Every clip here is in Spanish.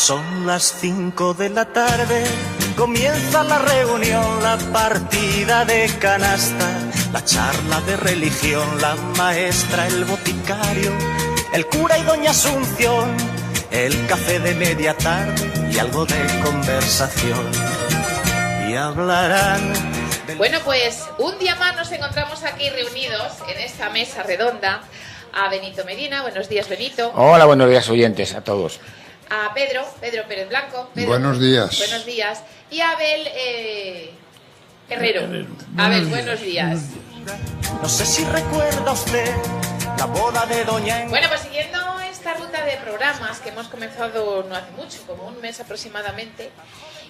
Son las 5 de la tarde, comienza la reunión, la partida de canasta, la charla de religión, la maestra, el boticario, el cura y doña Asunción, el café de media tarde y algo de conversación. Y hablarán... Bueno, pues un día más nos encontramos aquí reunidos en esta mesa redonda a Benito Medina. Buenos días, Benito. Hola, buenos días, oyentes, a todos. A Pedro Pérez Blanco. Pedro, buenos días. Buenos días. Y a Abel Herrero. Abel, buenos días. No sé si recuerda usted la boda de doña... Bueno, pues siguiendo esta ruta de programas que hemos comenzado no hace mucho, como un mes aproximadamente,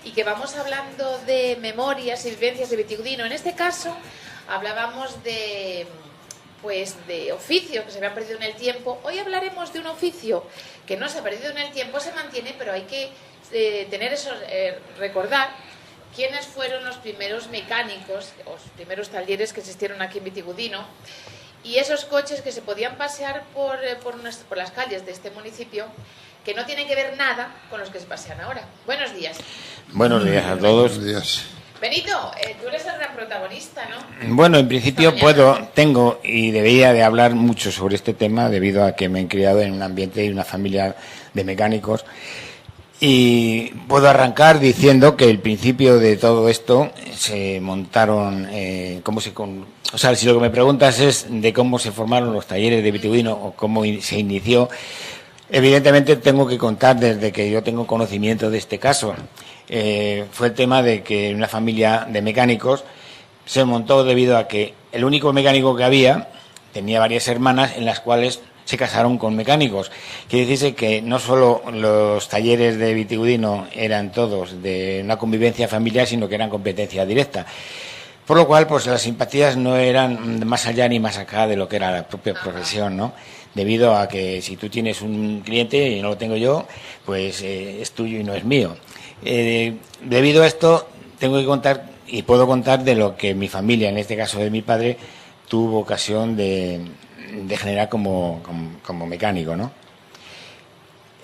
y que vamos hablando de memorias y vivencias de Vitigudino. En este caso hablábamos de oficios que se habían perdido en el tiempo. Hoy hablaremos de un oficio que no se ha perdido en el tiempo, se mantiene, pero hay que recordar quiénes fueron los primeros mecánicos, los primeros talleres que existieron aquí en Vitigudino, y esos coches que se podían pasear por las calles de este municipio, que no tienen que ver nada con los que se pasean ahora. Buenos días. Buenos días a todos. Buenos días. Benito, tú eres el gran protagonista, ¿no? Bueno, en principio tengo y debería de hablar mucho sobre este tema debido a que me he criado en un ambiente y una familia de mecánicos. Y puedo arrancar diciendo que el principio de todo esto se montaron, o sea, si lo que me preguntas es de cómo se formaron los talleres de Vitigudino o cómo se inició, evidentemente tengo que contar desde que yo tengo conocimiento de este caso. Fue el tema de que una familia de mecánicos se montó debido a que el único mecánico que había tenía varias hermanas en las cuales se casaron con mecánicos. Quiere decirse que no solo los talleres de Vitigudino eran todos de una convivencia familiar, sino que eran competencia directa. Por lo cual, pues las simpatías no eran más allá ni más acá de lo que era la propia profesión, ¿no? Debido a que si tú tienes un cliente y no lo tengo yo, pues es tuyo y no es mío. Debido a esto, tengo que contar y puedo contar de lo que mi familia, en este caso de mi padre, tuvo ocasión de generar como mecánico, ¿no?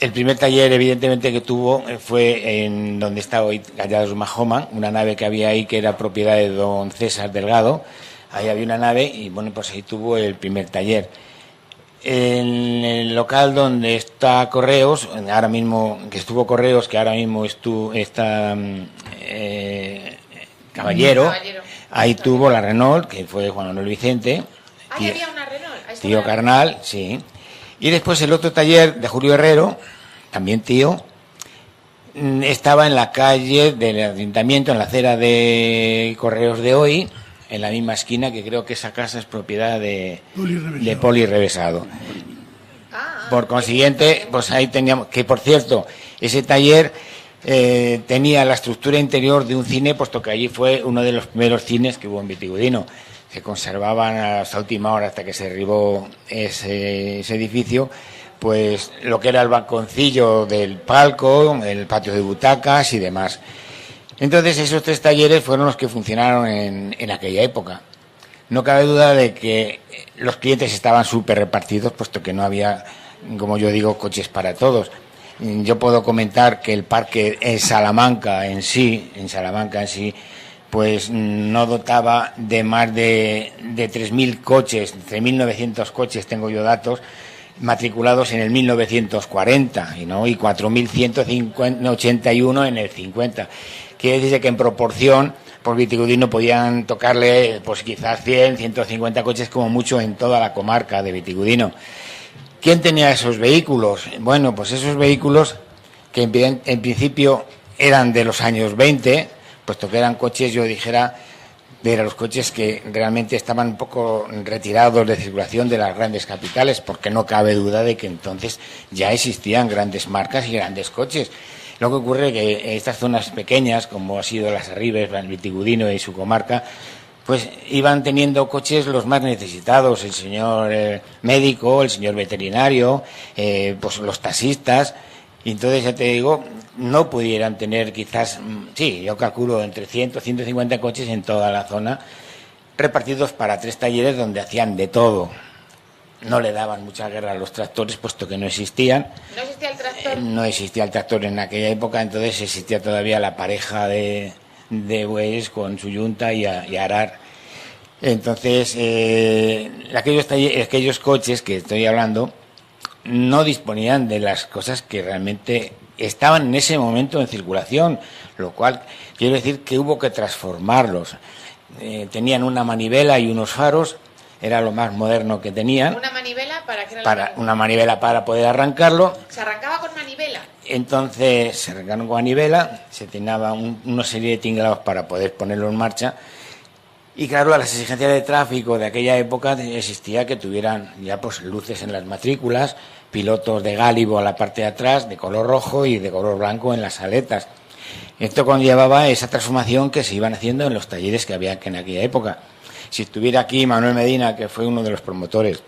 El primer taller, evidentemente, que tuvo fue en donde está hoy Callados Mahoma, una nave que había ahí que era propiedad de don César Delgado. Ahí había una nave y, bueno, pues ahí tuvo el primer taller. En el local donde está Correos, ahora mismo que estuvo Correos, que ahora mismo está Caballero, ahí tuvo la Renault, que fue Juan Manuel Vicente. Ahí había una Renault. Tío carnal, sí. Y después el otro taller de Julio Herrero, también tío, estaba en la calle del Ayuntamiento, en la acera de Correos de hoy, en la misma esquina, que creo que esa casa es propiedad de Poli Revesado. Por consiguiente, pues ahí teníamos, que por cierto, ese taller tenía la estructura interior de un cine, puesto que allí fue uno de los primeros cines que hubo en Vitigudino. Se conservaban hasta última hora, hasta que se derribó ese edificio, pues lo que era el balconcillo del palco, el patio de butacas y demás. Entonces esos tres talleres fueron los que funcionaron en aquella época. No cabe duda de que los clientes estaban súper repartidos, puesto que no había, como yo digo, coches para todos. Yo puedo comentar que el parque en Salamanca en sí, pues no dotaba de más de 3.000 coches, 3.900 coches, tengo yo datos, matriculados en el 1940, y 4.181 en el 50. Quiere decir que en proporción, por Vitigudino podían tocarle pues quizás 100, 150 coches como mucho en toda la comarca de Vitigudino. ¿Quién tenía esos vehículos? Bueno, pues esos vehículos que en principio eran de los años 20, puesto que eran coches, yo dijera, de los coches que realmente estaban un poco retirados de circulación de las grandes capitales, porque no cabe duda de que entonces ya existían grandes marcas y grandes coches. Lo que ocurre es que estas zonas pequeñas, como ha sido las Arribes, el Vitigudino y su comarca, pues iban teniendo coches los más necesitados, el señor médico, el señor veterinario, pues los taxistas. Y entonces, ya te digo, no pudieran tener quizás, sí, yo calculo entre 100 150 coches en toda la zona, repartidos para tres talleres donde hacían de todo. no le daban mucha guerra a los tractores, puesto que no existían. ¿No existía el tractor? No existía el tractor en aquella época, entonces existía todavía la pareja de bueyes con su yunta y arar. Entonces, aquellos coches que estoy hablando no disponían de las cosas que realmente estaban en ese momento en circulación, lo cual quiero decir que hubo que transformarlos. Tenían una manivela y unos faros, era lo más moderno que tenían. ¿Una manivela para qué era una manivela para poder arrancarlo. ¿Se arrancaba con manivela? Entonces se arrancaron con manivela, se tenía una serie de tinglados para poder ponerlo en marcha. Y claro, las exigencias de tráfico de aquella época existía que tuvieran ya pues luces en las matrículas, pilotos de gálibo a la parte de atrás, de color rojo y de color blanco en las aletas. Esto conllevaba esa transformación que se iban haciendo en los talleres que había en aquella época. Si estuviera aquí Manuel Medina, que fue uno de los promotores,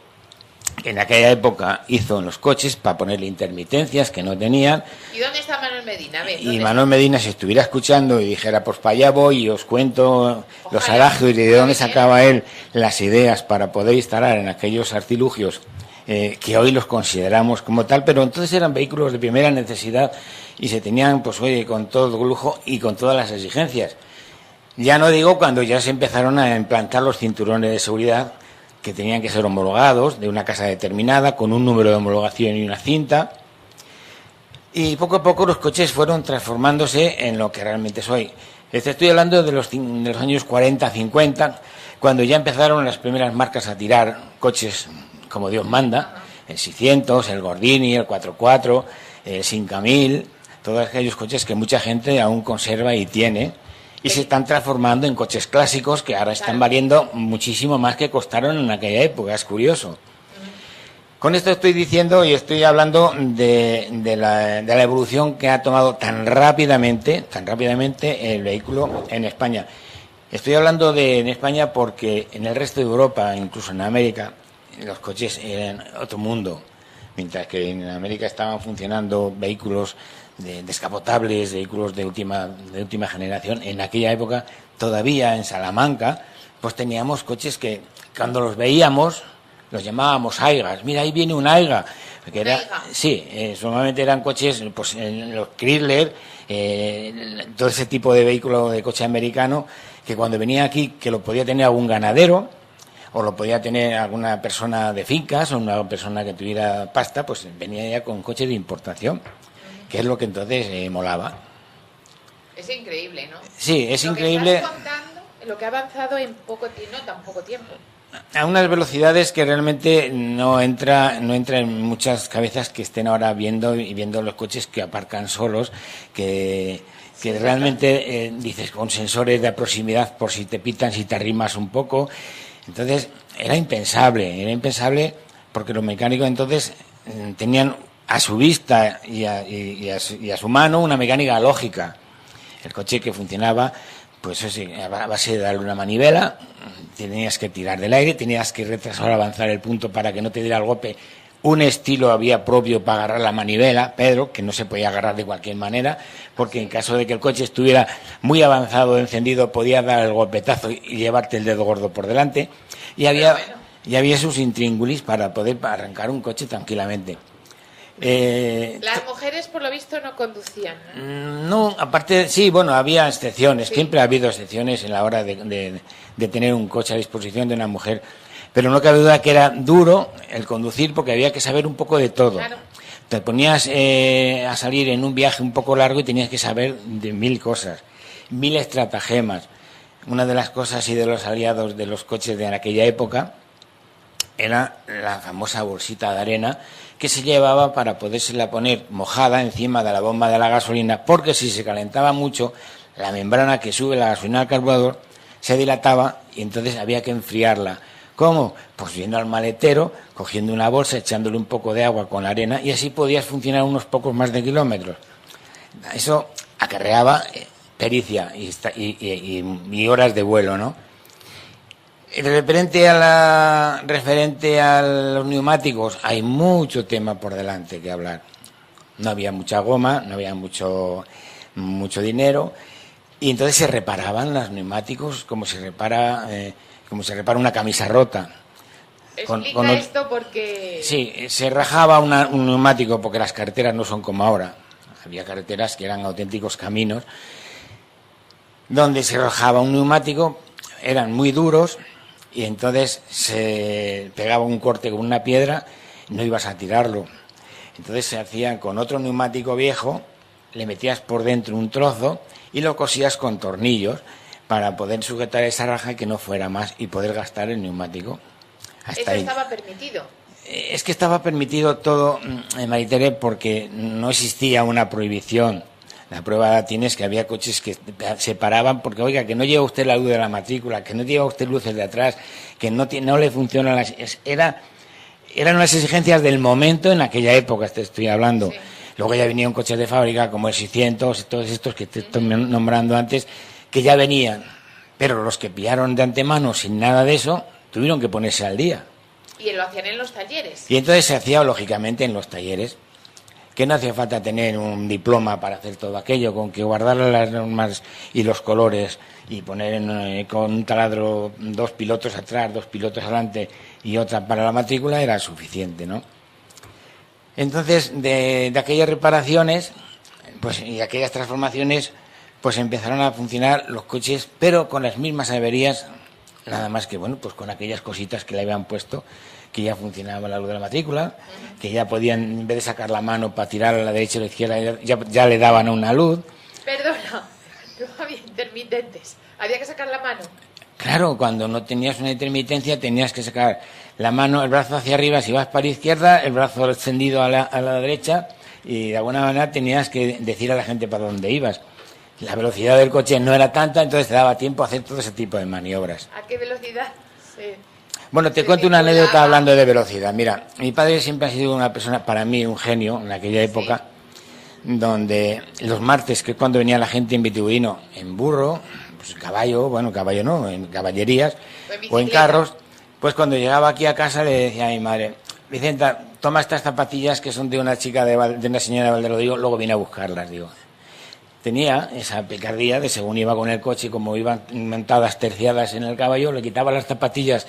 que en aquella época hizo en los coches para ponerle intermitencias que no tenían. ¿Y dónde está Manuel Medina? A ver, y Manuel Medina, si estuviera escuchando y dijera, pues para allá voy y os cuento los adagios y de dónde sacaba él las ideas para poder instalar en aquellos artilugios que hoy los consideramos como tal, pero entonces eran vehículos de primera necesidad y se tenían, pues oye, con todo el lujo y con todas las exigencias. Ya no digo cuando ya se empezaron a implantar los cinturones de seguridad, que tenían que ser homologados de una casa determinada, con un número de homologación y una cinta. Y poco a poco los coches fueron transformándose en lo que realmente es hoy. Estoy hablando de los años 40, 50, cuando ya empezaron las primeras marcas a tirar coches como Dios manda, el 600, el Gordini, el 44, el 5000, todos aquellos coches que mucha gente aún conserva y tiene. Y se están transformando en coches clásicos que ahora están valiendo muchísimo más que costaron en aquella época, es curioso. Con esto estoy diciendo y estoy hablando de la evolución que ha tomado tan rápidamente el vehículo en España. Estoy hablando en España porque en el resto de Europa, incluso en América, los coches eran otro mundo. Mientras que en América estaban funcionando vehículos descapotables, vehículos de última generación, en aquella época todavía en Salamanca pues teníamos coches que cuando los veíamos los llamábamos aigas. Mira, ahí viene un aiga, que era, sí, normalmente eran coches, pues los Chrysler, todo ese tipo de vehículo de coche americano, que cuando venía aquí, que lo podía tener algún ganadero o lo podía tener alguna persona de fincas o una persona que tuviera pasta, pues venía ya con coches de importación, que es lo que entonces molaba. Es increíble, ¿no? Sí, es increíble. Que estás contando, lo que ha avanzado en no tan poco tiempo. A unas velocidades que realmente no entra en muchas cabezas que estén ahora viendo los coches que aparcan solos, que realmente dices con sensores de proximidad por si te pitan, si te arrimas un poco. Entonces era impensable porque los mecánicos entonces tenían a su vista y a su mano una mecánica lógica. El coche que funcionaba, pues sí, a base de darle una manivela, tenías que tirar del aire, tenías que retrasar o avanzar el punto para que no te diera el golpe. Un estilo había propio para agarrar la manivela, Pedro, que no se podía agarrar de cualquier manera, porque en caso de que el coche estuviera muy avanzado, encendido, podía dar el golpetazo y llevarte el dedo gordo por delante. Y había sus intríngulis para poder arrancar un coche tranquilamente. Las mujeres, por lo visto, no conducían, ¿no? No, aparte, sí, bueno, había excepciones, sí. Siempre ha habido excepciones en la hora de tener un coche a disposición de una mujer, pero no cabe duda que era duro el conducir porque había que saber un poco de todo. Claro. Te ponías a salir en un viaje un poco largo y tenías que saber de 1000 cosas, 1000 estratagemas. Una de las cosas y de los aliados de los coches de aquella época era la famosa bolsita de arena que se llevaba para podérsela poner mojada encima de la bomba de la gasolina, porque si se calentaba mucho, la membrana que sube la gasolina al carburador se dilataba y entonces había que enfriarla. ¿Cómo? Pues yendo al maletero, cogiendo una bolsa, echándole un poco de agua con la arena y así podías funcionar unos pocos más de kilómetros. Eso acarreaba pericia y horas de vuelo, ¿no? Referente a los neumáticos, hay mucho tema por delante que hablar. No había mucha goma, no había mucho dinero, y entonces se reparaban los neumáticos como se repara una camisa rota. Explica esto porque... Sí, se rajaba un neumático porque las carreteras no son como ahora. Había carreteras que eran auténticos caminos donde se rajaba un neumático, eran muy duros y entonces se pegaba un corte con una piedra y no ibas a tirarlo. Entonces se hacían con otro neumático viejo, le metías por dentro un trozo y lo cosías con tornillos para poder sujetar esa raja y que no fuera más y poder gastar el neumático. Hasta ¿Eso ahí. estaba permitido? Es que estaba permitido todo, Maritere, porque no existía una prohibición. La prueba tienes que había coches que se paraban porque, oiga, que no lleva usted la luz de la matrícula, que no lleva usted luces de atrás, que no le funcionan las... Eran unas exigencias del momento en aquella época, te estoy hablando. Sí. Luego ya venía un coche de fábrica como el 600 y todos estos que te estoy nombrando antes, que ya venían. Pero los que pillaron de antemano sin nada de eso, tuvieron que ponerse al día. ¿Y lo hacían en los talleres? Y entonces se hacía, lógicamente, en los talleres, que no hacía falta tener un diploma para hacer todo aquello, con que guardar las normas y los colores y poner con un taladro 2 pilotos atrás, 2 pilotos adelante y otra para la matrícula era suficiente, ¿no? Entonces, de aquellas reparaciones pues y aquellas transformaciones, pues empezaron a funcionar los coches, pero con las mismas averías, nada más que, bueno, pues con aquellas cositas que le habían puesto, que ya funcionaba la luz de la matrícula, que ya podían, en vez de sacar la mano para tirar a la derecha o a la izquierda, ya le daban una luz. Perdona, no había intermitentes, había que sacar la mano. Claro, cuando no tenías una intermitencia tenías que sacar la mano, el brazo hacia arriba si vas para la izquierda, el brazo extendido a la derecha, y de alguna manera tenías que decir a la gente para dónde ibas. La velocidad del coche no era tanta, entonces te daba tiempo a hacer todo ese tipo de maniobras. ¿A qué velocidad? Sí. Bueno, te cuento una anécdota hablando de velocidad. Mira, mi padre siempre ha sido una persona, para mí, un genio en aquella época, donde los martes, que es cuando venía la gente en Vitigudino, en burro, pues caballo, bueno, caballo no, en caballerías o en carros, pues cuando llegaba aquí a casa le decía a mi madre: Vicenta, toma estas zapatillas que son de una chica de una señora de Valderodrigo, luego vine a buscarlas, digo. Tenía esa picardía de según iba con el coche y como iban montadas terciadas en el caballo, le quitaba las zapatillas,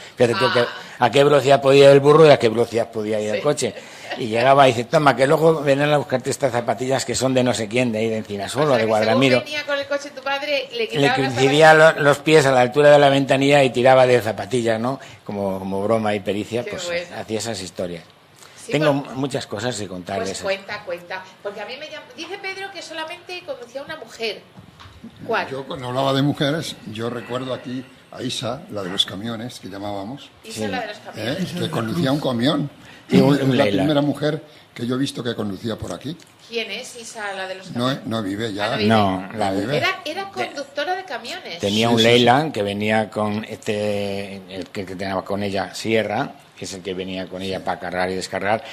a qué velocidad podía ir el burro y a qué velocidad podía ir el coche. Y llegaba y dice: toma, que luego vienen a buscarte estas zapatillas que son de no sé quién, de ahí de Encinasola, o de Guadramiro. Según venía con el coche tu padre, le coincidía los pies a la altura de la ventanilla y tiraba de zapatillas, ¿no? Como broma y pericia, pues bueno, hacía esas historias. Sí, tengo muchas cosas que contar pues de eso. Cuenta. Porque a mí me llama... Dice Pedro que solamente conducía una mujer. ¿Cuál? Yo cuando hablaba de mujeres, yo recuerdo aquí a Isa, la de los camiones, que llamábamos. Isa, la de los camiones. Que conducía un camión. Sí, la primera mujer que yo he visto que conducía por aquí. ¿Quién es Isa, la de los camiones? No vive ya. No, la vive. Era conductora de camiones. Tenía un Leyland que venía con el que tenía con ella Sierra, que es el que venía con ella para cargar y descargar.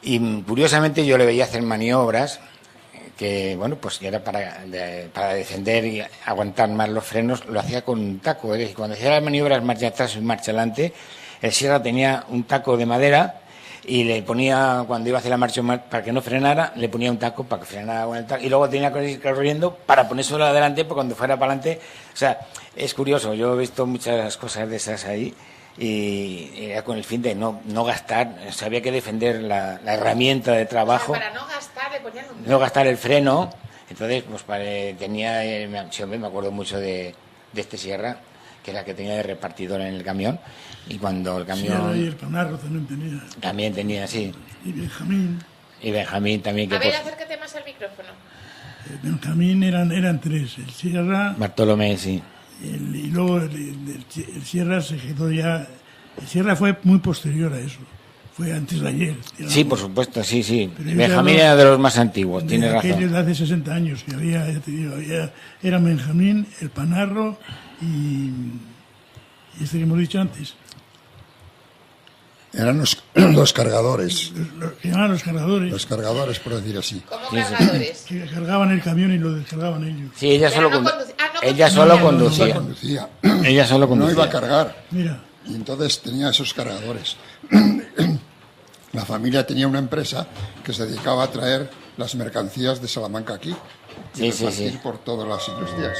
Y curiosamente yo le veía hacer maniobras que, bueno, pues era para descender y aguantar más los frenos, lo hacía con un taco. Es decir, cuando hacía las maniobras marcha atrás y marcha adelante, el Sierra tenía un taco de madera y le ponía, cuando iba a hacer la marcha para que no frenara, le ponía un taco para que frenara con el taco, y luego tenía que ir corriendo para ponérselo adelante, porque cuando fuera para adelante, o sea, es curioso, yo he visto muchas cosas de esas ahí, y era con el fin de no gastar, o sea, había que defender la herramienta de trabajo. O sea, para no gastar, le ponían un... No gastar el freno, entonces, pues tenía, me acuerdo mucho de este Sierra, que era que tenía de repartidor en el camión, y cuando el camión... Sierra y el Panarro también tenía. También tenía, sí. Y Benjamín. Y Benjamín también. A ver, acércate más al micrófono. Benjamín eran tres, el Sierra... Bartolomé, sí. Y luego el Sierra se quedó ya... El Sierra fue muy posterior a eso. Fue antes de ayer. Digamos. Sí, por supuesto, sí. Pero Benjamín era de los más antiguos, tiene razón. Aquellos de hace 60 años, que había, era Benjamín, el Panarro y este que hemos dicho antes. Eran los cargadores. Que llamaban los cargadores. Los cargadores, por decir así. ¿Cómo cargadores? Que cargaban el camión y lo descargaban ellos. Sí, ella solo conducía. No, ella solo conducía. No iba a cargar. Mira. Y entonces tenía esos cargadores. La familia tenía una empresa que se dedicaba a traer las mercancías de Salamanca aquí y repartir por todas las industrias.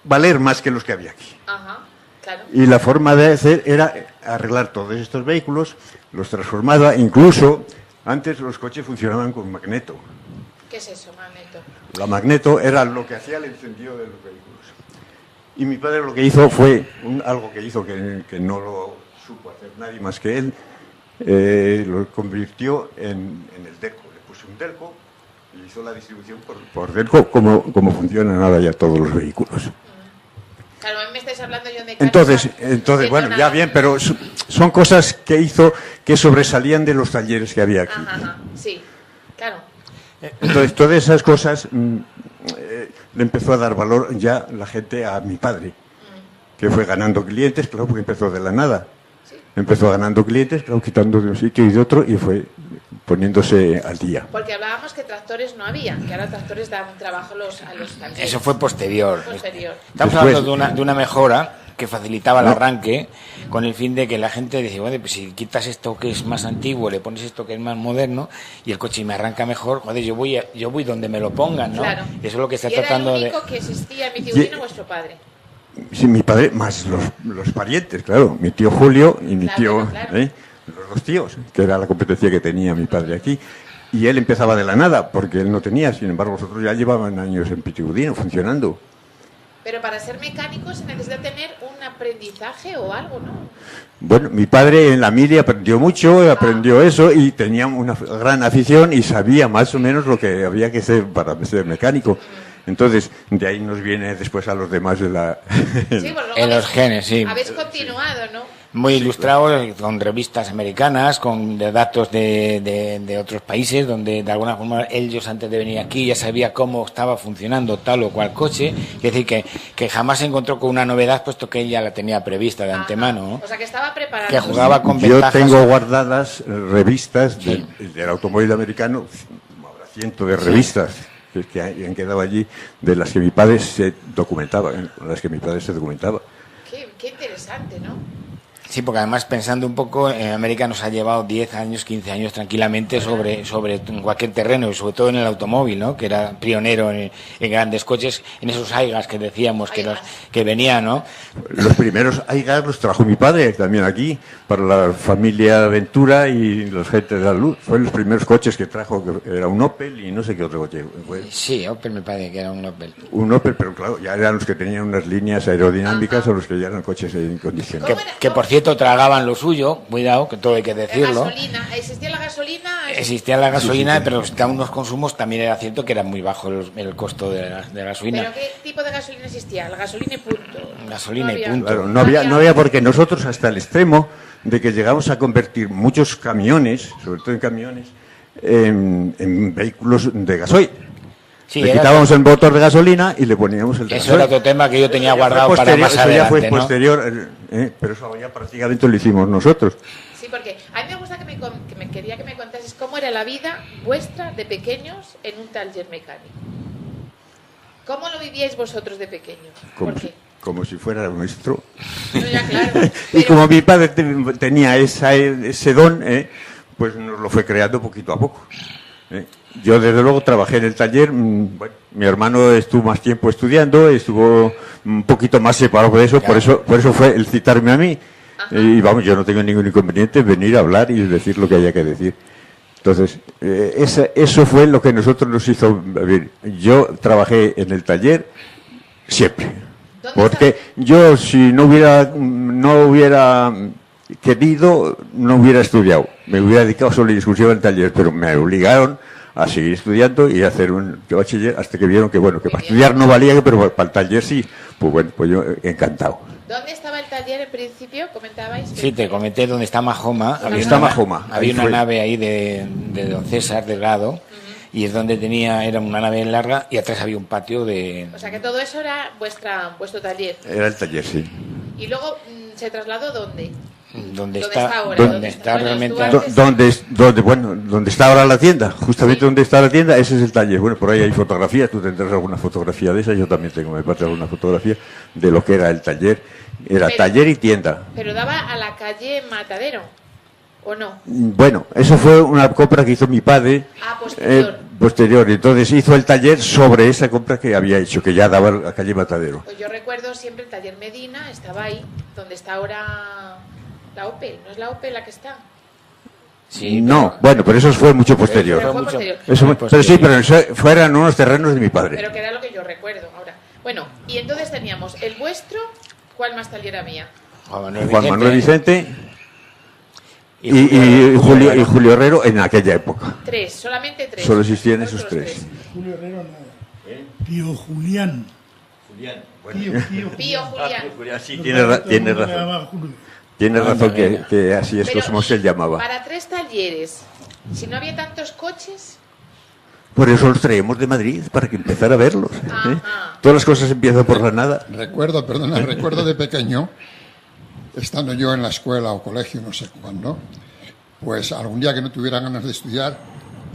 valer más que los que había aquí. Ajá, claro. Y la forma de hacer era arreglar todos estos vehículos, los transformaba, incluso antes los coches funcionaban con magneto. ¿Qué es eso, magneto? La magneto era lo que hacía el encendido de los vehículos. Y mi padre lo que hizo fue algo que hizo que no lo supo hacer nadie más que él, lo convirtió en el Delco. Le puso un Delco y hizo la distribución por Delco, como funcionan ahora ya todos los vehículos. Claro, a mí me estáis hablando yo de Entonces bueno, ya bien, pero son cosas que hizo que sobresalían de los talleres que había aquí. Ajá, sí, claro. Entonces, todas esas cosas le empezó a dar valor ya la gente a mi padre, que fue ganando clientes, claro, porque empezó de la nada. Sí. Empezó ganando clientes, claro, quitando de un sitio y de otro, y fue poniéndose al día. Porque hablábamos que tractores no había, que ahora tractores dan trabajo a los talleres. Eso fue posterior. Posterior. Estamos Después. hablando de una mejora que facilitaba el arranque con el fin de que la gente dice, bueno, pues si quitas esto que es más antiguo, le pones esto que es más moderno y el coche me arranca mejor, joder, yo voy donde me lo pongan, ¿no? Claro. Eso es lo que está ¿Y era tratando el de... único que existía en Vitigudino, vuestro padre? Sí, mi padre, más los parientes, claro, mi tío Julio y mi Claro, tío, claro. los dos tíos, que era la competencia que tenía mi padre aquí. Y él empezaba de la nada, porque él no tenía, sin embargo, vosotros ya llevaban años en Vitigudino funcionando. Pero para ser mecánico se necesita tener un aprendizaje o algo, ¿no? Bueno, mi padre en la mili aprendió mucho, aprendió eso y tenía una gran afición y sabía más o menos lo que había que hacer para ser mecánico. Entonces, de ahí nos viene después a los demás de la... Sí, pues luego En los genes, sí. Habéis continuado, ¿no? Muy ilustrado, con revistas americanas, con datos de otros países, donde de alguna forma ellos antes de venir aquí ya sabía cómo estaba funcionando tal o cual coche. Es decir, que jamás se encontró con una novedad, puesto que ella la tenía prevista de antemano, ¿no? O sea, que estaba preparado. Que jugaba con Yo ventajas. tengo guardadas revistas Sí. del automóvil americano, habrá cientos de revistas que han quedado allí, de las que mi padre se documentaba, Qué interesante, ¿no? Sí, porque además pensando un poco, América nos ha llevado 10 años, 15 años tranquilamente sobre cualquier terreno y sobre todo en el automóvil, ¿no? Que era pionero en grandes coches, en esos Aigas que decíamos que venían, ¿no? Los primeros Aigas los trajo mi padre también aquí, para la familia Ventura y los gente de la luz. Fueron los primeros coches que trajo, que era un Opel y no sé qué otro coche fue. Sí, Opel me parece que era un Opel. Un Opel, pero claro, ya eran los que tenían unas líneas aerodinámicas o los que ya eran coches en condiciones. Que por cierto tragaban lo suyo, cuidado, que todo hay que decirlo. Gasolina. ¿Existía la gasolina? Existía la gasolina, sí. Pero a unos consumos también era cierto que era muy bajo el costo de la gasolina. ¿Pero qué tipo de gasolina existía? La gasolina y punto. Gasolina y punto. Claro, no había porque nosotros hasta el extremo de que llegamos a convertir muchos camiones, sobre todo en camiones, en vehículos de gasoil. Sí, le quitábamos el motor de gasolina y le poníamos el de gasoil. Eso era otro tema que yo tenía guardado para más adelante, eso ya fue ¿no? posterior, pero eso ya prácticamente lo hicimos nosotros. Sí, porque a mí me gusta quería que me contases cómo era la vida vuestra de pequeños en un taller mecánico. ¿Cómo lo vivíais vosotros de pequeños? Como si fuera nuestro. No, ya, claro, Y como mi padre tenía ese don, pues nos lo fue creando poquito a poco. Yo desde luego trabajé en el taller, bueno, mi hermano estuvo más tiempo estudiando, estuvo un poquito más separado de eso, claro. por eso fue el citarme a mí. Y vamos, yo no tengo ningún inconveniente en venir a hablar y decir lo que haya que decir. Entonces, eso fue lo que nosotros nos hizo vivir. Yo trabajé en el taller siempre. Porque yo, si no hubiera querido, no hubiera estudiado. Me hubiera dedicado solo y exclusivo al taller, pero me obligaron a seguir estudiando y a hacer un bachiller hasta que vieron que, bueno, que para estudiar no valía, pero para el taller sí. Pues bueno, pues yo encantado. ¿Dónde estaba el taller en principio? ¿Comentabais? Sí, te comenté dónde está Majoma. Había una nave ahí de don César Delgado. Y es donde era una nave larga y atrás había un patio de... O sea que todo eso era vuestro taller. Era el taller, sí. ¿Y luego se trasladó dónde? ¿Dónde está ahora? ¿Dónde está realmente? Donde está ahora la tienda, justamente sí. Donde está la tienda, ese es el taller. Bueno, por ahí hay fotografías, tú tendrás alguna fotografía de esa, yo también tengo, me parece, alguna fotografía de lo que era el taller. Era taller y tienda. Pero daba a la calle Matadero, ¿o no? Bueno, eso fue una compra que hizo mi padre Posterior. Entonces hizo el taller sobre esa compra que había hecho, que ya daba a la calle Matadero. Pues yo recuerdo siempre el taller Medina, estaba ahí, donde está ahora la Opel. ¿No es la Opel la que está? Sí, No, bueno, pero eso fue mucho posterior. Pero fue mucho- posterior. Pero sí, pero eso fueran unos terrenos de mi padre. Pero que era lo que yo recuerdo ahora. Bueno, y entonces teníamos el vuestro, ¿cuál más taller había? Juan Manuel Vicente y y Julio Herrero en aquella época. 3, solamente 3. Solo existían esos tres. Julio Herrero nada. Tío Julián. Pío Julián. Sí, Todo tiene el mundo razón. le llamaba Julio. Tiene razón Venga. que así es Pero, como se llamaba. Para 3 talleres, si no había tantos coches, Por eso los traemos de Madrid, para que empezar a verlos. ¿eh? Ajá. Todas las cosas empiezan por la nada. Recuerdo de pequeño, estando yo en la escuela o colegio, no sé cuándo, pues algún día que no tuviera ganas de estudiar,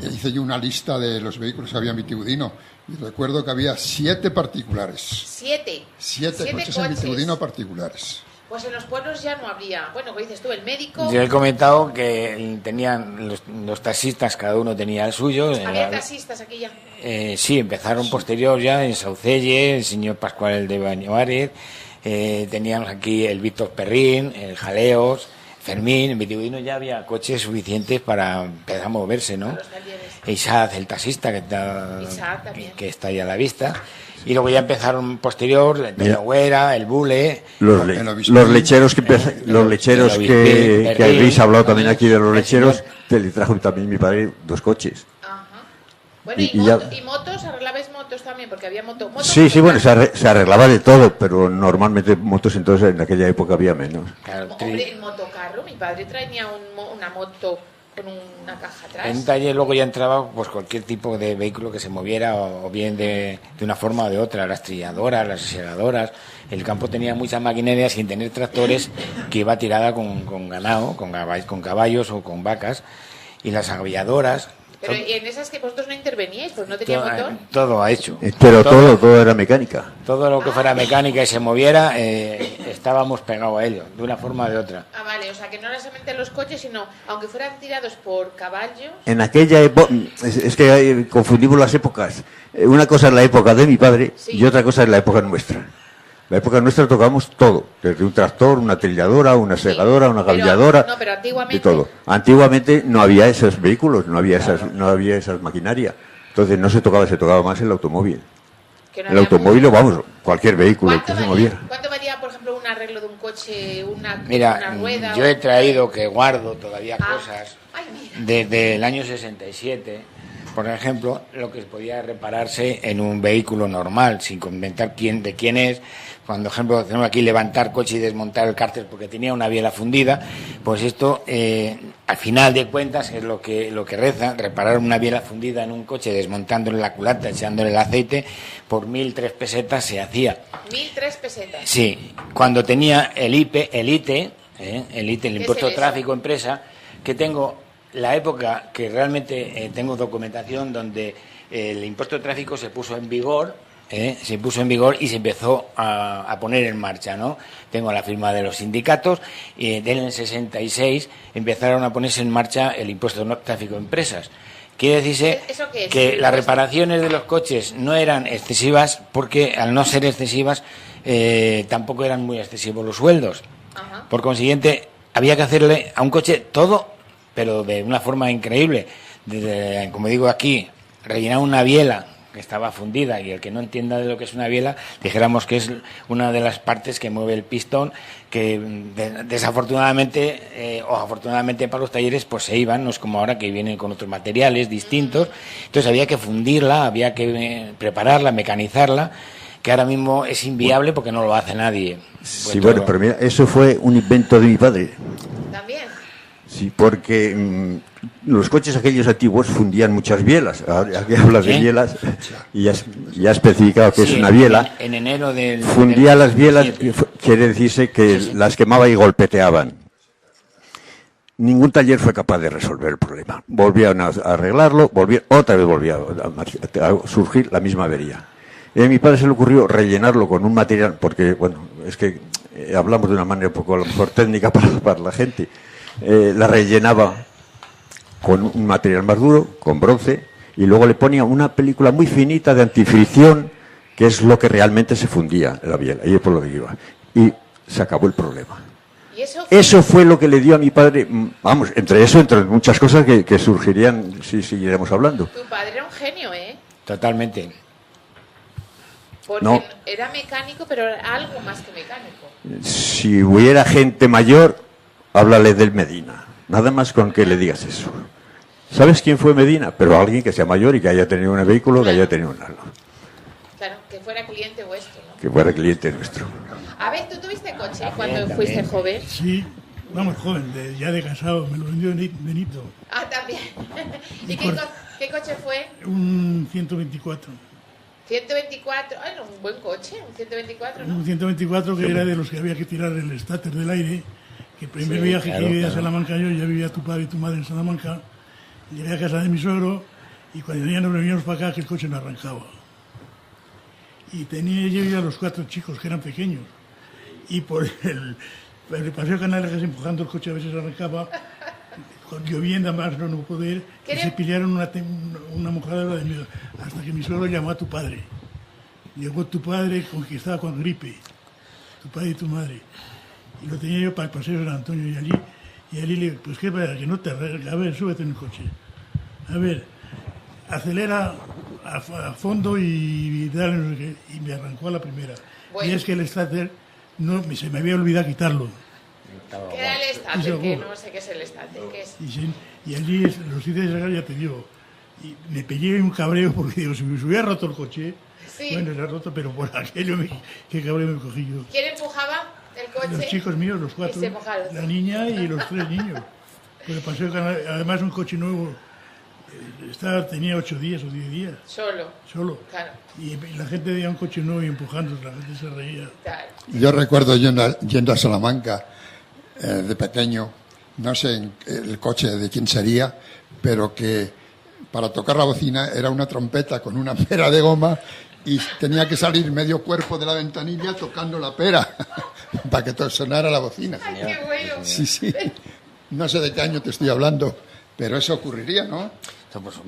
hice yo una lista de los vehículos que había en Vitigudino y recuerdo que había 7 particulares. 7. 7 coches en Vitigudino particulares. Pues en los pueblos ya no habría. Bueno, como dices tú, el médico. Yo he comentado que tenían los taxistas, cada uno tenía el suyo. Había taxistas aquí ya. Sí, empezaron posterior ya en Saucelle, el señor Pascual el de Bañovares, teníamos aquí el Víctor Perrín, el Jaleos, Fermín. En Vitigudino ya había coches suficientes para empezar a moverse, ¿no? A los talleres. Isaac, el taxista, Isaac también. que está ahí a la vista. Y luego ya empezaron posterior, el Peñagüera, el Bule. Los lecheros los lecheros que habéis hablado también aquí de los lecheros, te le trajo también mi padre 2 coches. Ajá. Bueno, Y ya- y motos, arreglabais motos también, porque había motos. Sí, bueno, se arreglaba de todo, pero normalmente motos entonces en aquella época había menos. Claro, Hombre, el motocarro, mi padre traía una moto con una caja atrás. en un taller luego ya entraba pues cualquier tipo de vehículo que se moviera o bien de una forma o de otra, las trilladoras, las segadoras. El campo tenía mucha maquinaria sin tener tractores, que iba tirada con ganado, con caballos o con vacas, y las agaviadoras. Pero y en esas que vosotros no interveníais, pues no tenía motor. Todo ha hecho. Pero todo era mecánica. Todo lo que fuera mecánica y se moviera, estábamos pegados a ello, de una forma o de otra. Ah, vale, o sea que no era solamente los coches, sino aunque fueran tirados por caballos. En aquella época, es que confundimos las épocas. Una cosa es la época de mi padre Sí. y otra cosa es la época nuestra. La época nuestra tocamos todo, desde un tractor, una trilladora, una segadora, una Pero- gavilladora, no, pero antiguamente- de todo. Antiguamente no había esos vehículos, no había esas maquinaria. Entonces no se tocaba más el automóvil. Que no El había automóvil mucho. o vamos, cualquier vehículo ¿Cuánto que se valía, moviera. ¿Cuánto valía, por ejemplo, un arreglo de un coche, una Mira, rueda? yo he traído, que guardo todavía Ah. cosas, Ay, mira. desde el año 67, por ejemplo, lo que podía repararse en un vehículo normal, sin comentar de quién es. Cuando, por ejemplo, tenemos aquí levantar coche y desmontar el cárter porque tenía una biela fundida, pues esto, al final de cuentas, es lo que reza, reparar una biela fundida en un coche, desmontándole la culata, echándole el aceite, por 1.003 pesetas se hacía. 1.003 pesetas. Sí, cuando tenía el ITE, el impuesto es de tráfico empresa, que tengo la época que realmente tengo documentación donde el impuesto de tráfico se puso en vigor, y se empezó a poner en marcha, ¿no? Tengo la firma de los sindicatos y en el 66 empezaron a ponerse en marcha el impuesto de tráfico empresas. Quiere decirse ¿Eso qué es? que ¿El las impuesto? reparaciones de los coches no eran excesivas porque al no ser excesivas tampoco eran muy excesivos los sueldos. Ajá. Por consiguiente, había que hacerle a un coche todo, pero de una forma increíble. Como digo aquí, rellenar una biela que estaba fundida, y el que no entienda de lo que es una biela, dijéramos que es una de las partes que mueve el pistón, que desafortunadamente o afortunadamente para los talleres pues se iban, no es como ahora que vienen con otros materiales distintos. Entonces había que fundirla, había que prepararla, mecanizarla, que ahora mismo es inviable porque no lo hace nadie. Sí, bueno, pero mira, eso fue un invento de mi padre. También. Sí, porque los coches aquellos antiguos fundían muchas bielas. Aquí hablas de ¿Sí? bielas y ya has especificado que Sí, es una biela. En enero del... Fundía del las bielas, 17. quiere decirse que las quemaba y golpeteaban. Ningún taller fue capaz de resolver el problema. Volvían a arreglarlo, otra vez volvía a surgir la misma avería. Y a mi padre se le ocurrió rellenarlo con un material, porque, bueno, es que hablamos de una manera un poco a lo mejor técnica para la gente. La rellenaba con un material más duro, con bronce, y luego le ponía una película muy finita de antifricción, que es lo que realmente se fundía la biela, y es por lo que iba. Y se acabó el problema. ¿Y eso fue lo que le dio a mi padre, vamos, entre muchas cosas que surgirían si siguiéramos hablando. Tu padre era un genio, ¿eh? Totalmente. Porque No. era mecánico, pero era algo más que mecánico. Si hubiera gente mayor, háblale del Medina. Nada más con que le digas eso. ¿Sabes quién fue Medina? Pero alguien que sea mayor y que haya tenido un vehículo, que haya tenido un algo. Claro, que fuera cliente vuestro, ¿no? Que fuera cliente nuestro. A ver, ¿tú tuviste coche cuando fuiste joven? Sí, vamos, joven, ya de casado, me lo vendió Benito. Ah, también. ¿Y qué coche fue? Un 124. 124. Ay, no, un buen coche, un 124, ¿no? Un 124 que era de los que había que tirar el estáter del aire. Que el primer viaje claro, que vivía a claro. Salamanca, yo ya vivía tu padre y tu madre en Salamanca. Llegué a casa de mi suegro y cuando ya nos veníamos para acá, que el coche no arrancaba. Y yo ya los 4 chicos que eran pequeños. Y por el paseo Canalejas empujando el coche a veces arrancaba, con lloviendo más no poder, y se pillaron una mojadera de miedo. Hasta que mi suegro llamó a tu padre. Llegó tu padre que estaba con gripe, tu padre y tu madre. Y lo tenía yo para el paseo de San Antonio y allí le digo, pues qué para que no te arregles, a ver, súbete en el coche. A ver, acelera a fondo y dale, no sé qué, y me arrancó a la primera. Bueno. Y es que el starter se me había olvidado quitarlo. ¿Qué era el Y estáter? seguro. Que no sé qué es el estáter. ¿Qué es? Y allí los hice sacar, ya te digo. Y me pegué un cabreo porque digo, si me hubiera roto el coche, Sí. bueno, se ha roto, pero por aquello, qué cabreo me cogí yo. ¿Quién empujaba el coche? Los chicos míos, los 4, Y se mojaron. la niña y los 3 niños. Pues paseo además un coche nuevo, tenía 8 días o 10 días, solo. Claro. Y la gente veía un coche nuevo y empujando, la gente se reía. Claro. Yo recuerdo yendo a Salamanca de pequeño, no sé el coche de quién sería, pero que para tocar la bocina era una trompeta con una pera de goma y tenía que salir medio cuerpo de la ventanilla tocando la pera para que sonara la bocina. Ay, qué bueno. Sí, sí. No sé de qué año te estoy hablando, pero eso ocurriría, ¿no?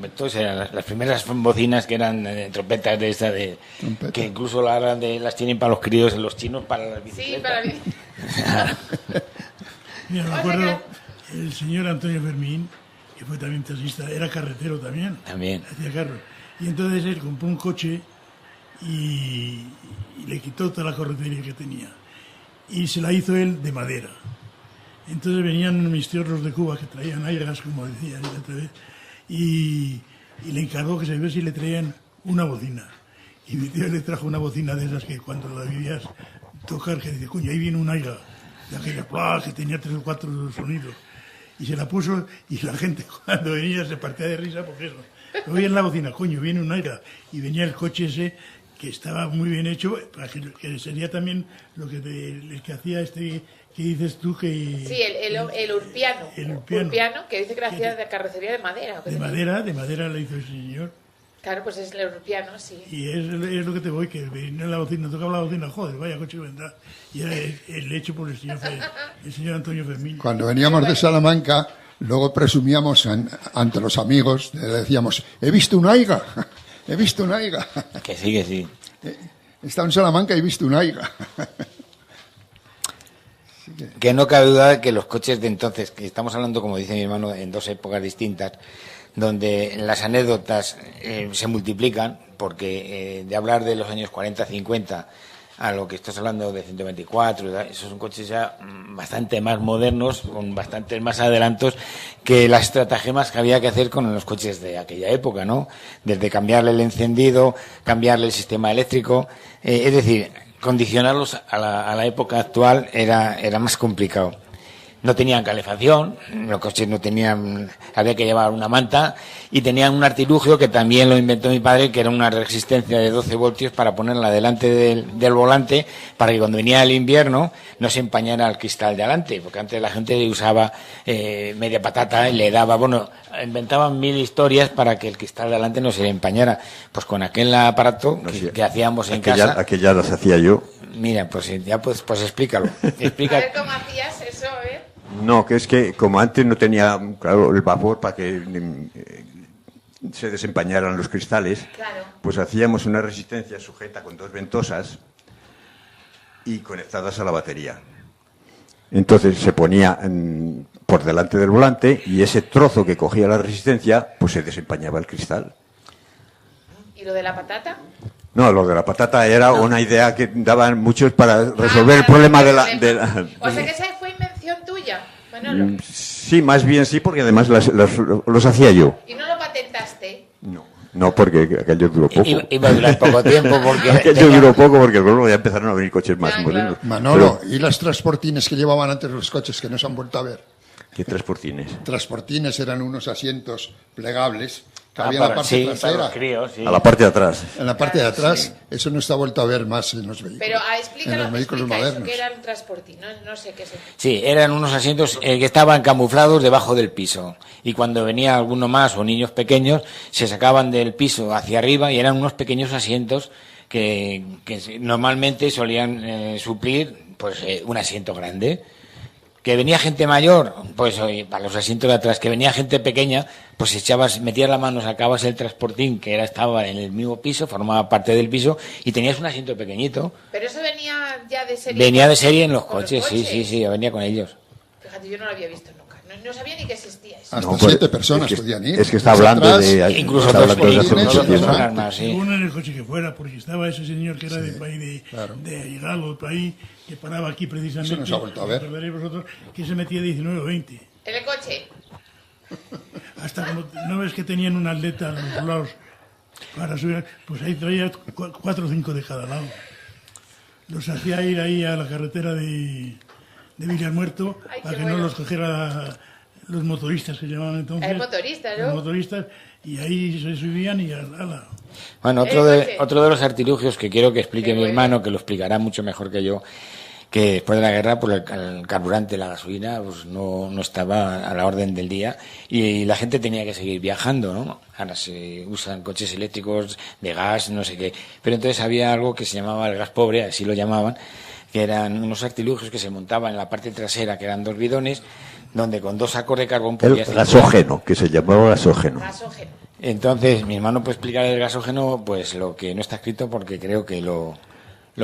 Entonces eran las primeras bocinas que eran trompetas de esta Trompeta. que incluso las tienen para los críos, los chinos para las bicicletas. Sí, para mí. Mira, me O sea acuerdo, el señor Antonio Fermín, que fue también taxista, era carretero también. También. Hacía carros. Y entonces él compró un coche y le quitó toda la corretería que tenía. Y se la hizo él de madera. Entonces venían mis tíos los de Cuba que traían aigas, como decía la otra vez, y le encargó que se ve si le traían una bocina. Y mi tío le trajo una bocina de esas que cuando la vivías tocar, que dice, coño, ahí viene un aiga, de aquella, ¡guau!, que tenía 3 o 4 sonidos. Y se la puso y la gente cuando venía se partía de risa porque eso. Oían la bocina, coño, viene un aiga. Y venía el coche ese que estaba muy bien hecho, para que sería también lo que el que hacía que dices tú que... Sí, el urpiano. El urpiano. Urpiano, que dice que lo hacía de carrocería de madera. ¿o qué De te madera la hizo el señor. Claro, pues es el urpiano, sí. Y es lo que te voy, que venía la bocina, tocaba la bocina, joder, vaya coche que vendrá. Y era el hecho por el señor Antonio Fermín. Cuando veníamos de Salamanca, luego presumíamos ante los amigos, le decíamos, he visto un aiga, he visto un aiga. Que sí. He estado en Salamanca y he visto un aiga. Que no cabe duda de que los coches de entonces, que estamos hablando, como dice mi hermano, en 2 épocas distintas, donde las anécdotas se multiplican, porque de hablar de los años 40, 50 a lo que estás hablando de 124, esos son coches ya bastante más modernos, con bastantes más adelantos que las estratagemas que había que hacer con los coches de aquella época, ¿no? Desde cambiarle el encendido, cambiarle el sistema eléctrico, es decir, condicionarlos a la época actual era más complicado. No tenían calefacción, los coches no tenían, había que llevar una manta y tenían un artilugio que también lo inventó mi padre, que era una resistencia de 12 voltios para ponerla delante del volante para que cuando venía el invierno no se empañara el cristal de adelante, porque antes la gente usaba media patata y le daba, inventaban 1000 historias para que el cristal de adelante no se le empañara. Pues con aquel aparato que hacíamos en casa... Aquellas las hacía yo. Mira, pues ya pues explícalo. A ver cómo hacías eso, No, que es que como antes no tenía, claro, el vapor para que se desempañaran los cristales, Claro. pues hacíamos una resistencia sujeta con 2 ventosas y conectadas a la batería. Entonces se ponía por delante del volante y ese trozo que cogía la resistencia, pues se desempañaba el cristal. ¿Y lo de la patata? No, lo de la patata era una idea que daban muchos para resolver el problema de la... O sea que esa fue invención tuya, Manolo. Sí, más bien sí, porque además los hacía yo. ¿Y no lo patentaste? No, porque aquello duró poco. Iba a durar poco tiempo porque... Aquello duró poco porque luego ya empezaron a venir coches más modernos. Manolo, ¿y las transportines que llevaban antes los coches que no se han vuelto a ver? ¿Qué transportines? Transportines eran unos asientos plegables que había en la parte sí, para trasera. los críos, sí. A la parte de atrás. En la parte de atrás, eso no está vuelto a ver más en los vehículos. Pero en explícalo, los vehículos explica eso, modernos. que era un transportín, no sé qué es eso. Sí, eran unos asientos que estaban camuflados debajo del piso. Y cuando venía alguno más o niños pequeños, se sacaban del piso hacia arriba y eran unos pequeños asientos que normalmente solían suplir pues un asiento grande. Que venía gente mayor, pues oye, para los asientos de atrás, que venía gente pequeña, pues metías la mano, sacabas el transportín que estaba en el mismo piso, formaba parte del piso, y tenías un asiento pequeñito. Pero eso venía ya de serie. Venía de serie en los con coches, sí, venía con ellos. Fíjate, yo no lo había visto nunca. No sabía ni que existía eso. Hasta No, pues, 7 personas es que- podían ir. es que está hablando Atrás, de- Incluso está dos hablando de hace personas, mucho dos tiempo. personas más, sí. Según en el coche que fuera, porque estaba ese señor que era del país claro. de Hidalgo, del país, que paraba aquí precisamente. Eso no se ha vuelto a ver. Recordaréis vosotros que se metía 19 o 20. En el coche. Hasta como no ves que tenían un atleta a los lados para subir, pues ahí traía 4 o 5 de cada lado. Los hacía ir ahí a la carretera de Villamuerto Ay, para qué que no bueno. los cogiera los motoristas que llamaban entonces. El motorista, ¿no? Los motoristas, y ahí se subían y ala. Bueno, El coche. otro de los artilugios que quiero que explique Qué mi bueno. hermano, que lo explicará mucho mejor que yo, que después de la guerra pues el carburante, la gasolina, pues no estaba a la orden del día y la gente tenía que seguir viajando, ¿no? Ahora se usan coches eléctricos de gas, no sé qué, pero entonces había algo que se llamaba el gas pobre, así lo llamaban, que eran unos artilugios que se montaban en la parte trasera, que eran 2 bidones, donde con 2 sacos de carbón El podías... gasógeno, que se llamaba gasógeno. Gasógeno. Entonces, mi hermano puede explicar el gasógeno, pues lo que no está escrito, porque creo que lo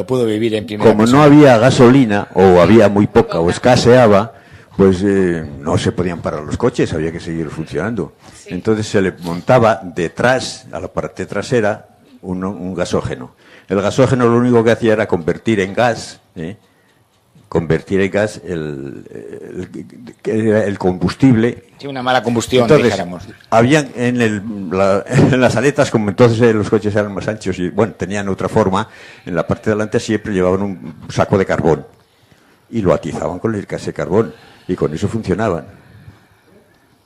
pudo vivir en primera Como no persona. había gasolina, o había muy poca, o escaseaba, pues no se podían parar los coches, había que seguir funcionando. Sí. Entonces se le montaba detrás, a la parte trasera, un gasógeno. El gasógeno lo único que hacía era convertir en gas el combustible. Sí, una mala combustión, Entonces, dijéramos. habían en las aletas, como entonces los coches eran más anchos y bueno, tenían otra forma, en la parte de delante siempre llevaban un saco de carbón y lo atizaban con el gas de carbón y con eso funcionaban,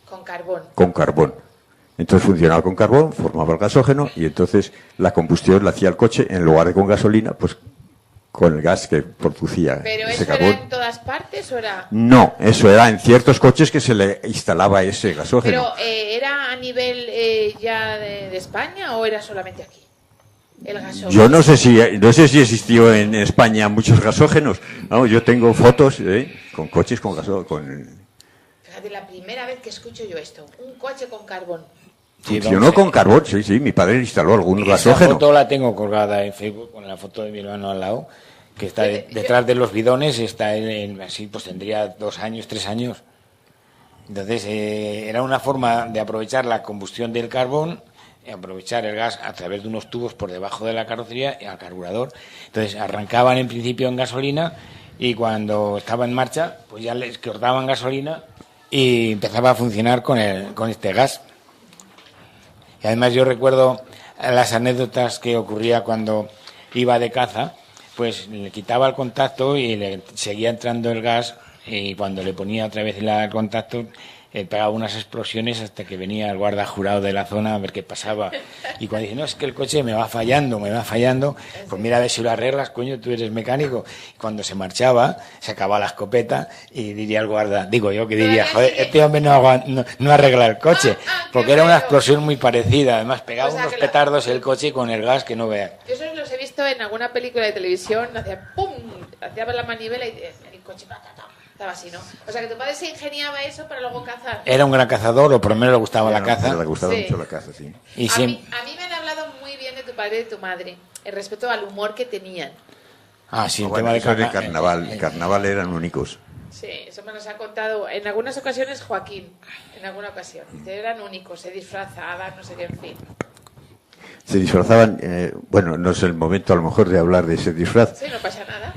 Con carbón. con carbón. Entonces funcionaba con carbón, formaba el gasógeno y entonces la combustión la hacía el coche en lugar de con gasolina, pues con el gas que producía ¿Pero ese eso carbón. era en todas partes o era...? No, eso era en ciertos coches que se le instalaba ese gasógeno. ¿Pero era a nivel ya de España o era solamente aquí? El gasógeno. Yo no sé si existió en España muchos gasógenos. No, yo tengo fotos con coches con gasógeno. Fíjate, la primera vez que escucho yo esto. Un coche con carbón. Sí, Funcionó vamos, con carbón, sí. Mi padre instaló algún esa gasógeno. foto la tengo colgada en Facebook con la foto de mi hermano al lado, que está detrás de los bidones, está así, pues tendría 2 años, 3 años. Entonces, era una forma de aprovechar la combustión del carbón, aprovechar el gas a través de unos tubos por debajo de la carrocería y al carburador. Entonces, arrancaban en principio en gasolina y cuando estaba en marcha, pues ya les cortaban gasolina y empezaba a funcionar con este gas. Y además yo recuerdo las anécdotas que ocurría cuando iba de caza, pues le quitaba el contacto y le seguía entrando el gas y cuando le ponía otra vez el contacto pegaba unas explosiones hasta que venía el guarda jurado de la zona a ver qué pasaba. Y cuando dice, no, es que el coche me va fallando, pues mira a ver si lo arreglas, coño, tú eres mecánico. Y cuando se marchaba, sacaba la escopeta y diría el guarda, digo yo que diría, joder, este hombre no arregla el coche, porque era una explosión muy parecida, además pegaba O sea, unos que petardos el coche con el gas que no veas. Yo esos los he visto en alguna película de televisión, hacía pum, hacía la manivela y el coche Estaba así, ¿no? O sea, que tu padre se ingeniaba eso para luego cazar. Era un gran cazador, o por lo menos le gustaba la caza. Le gustaba Sí. mucho la caza, sí. Y A sí, mí me han hablado muy bien de tu padre y de tu madre, respecto al humor que tenían. sí, el Bueno, tema de eso de carnaval. El carnaval eran únicos. Sí, eso me nos ha contado en algunas ocasiones Joaquín, en alguna ocasión. Eran únicos, se disfrazaban, no sé qué, en fin. Se disfrazaban, bueno, no es el momento a lo mejor de hablar de ese disfraz. Sí, no pasa nada.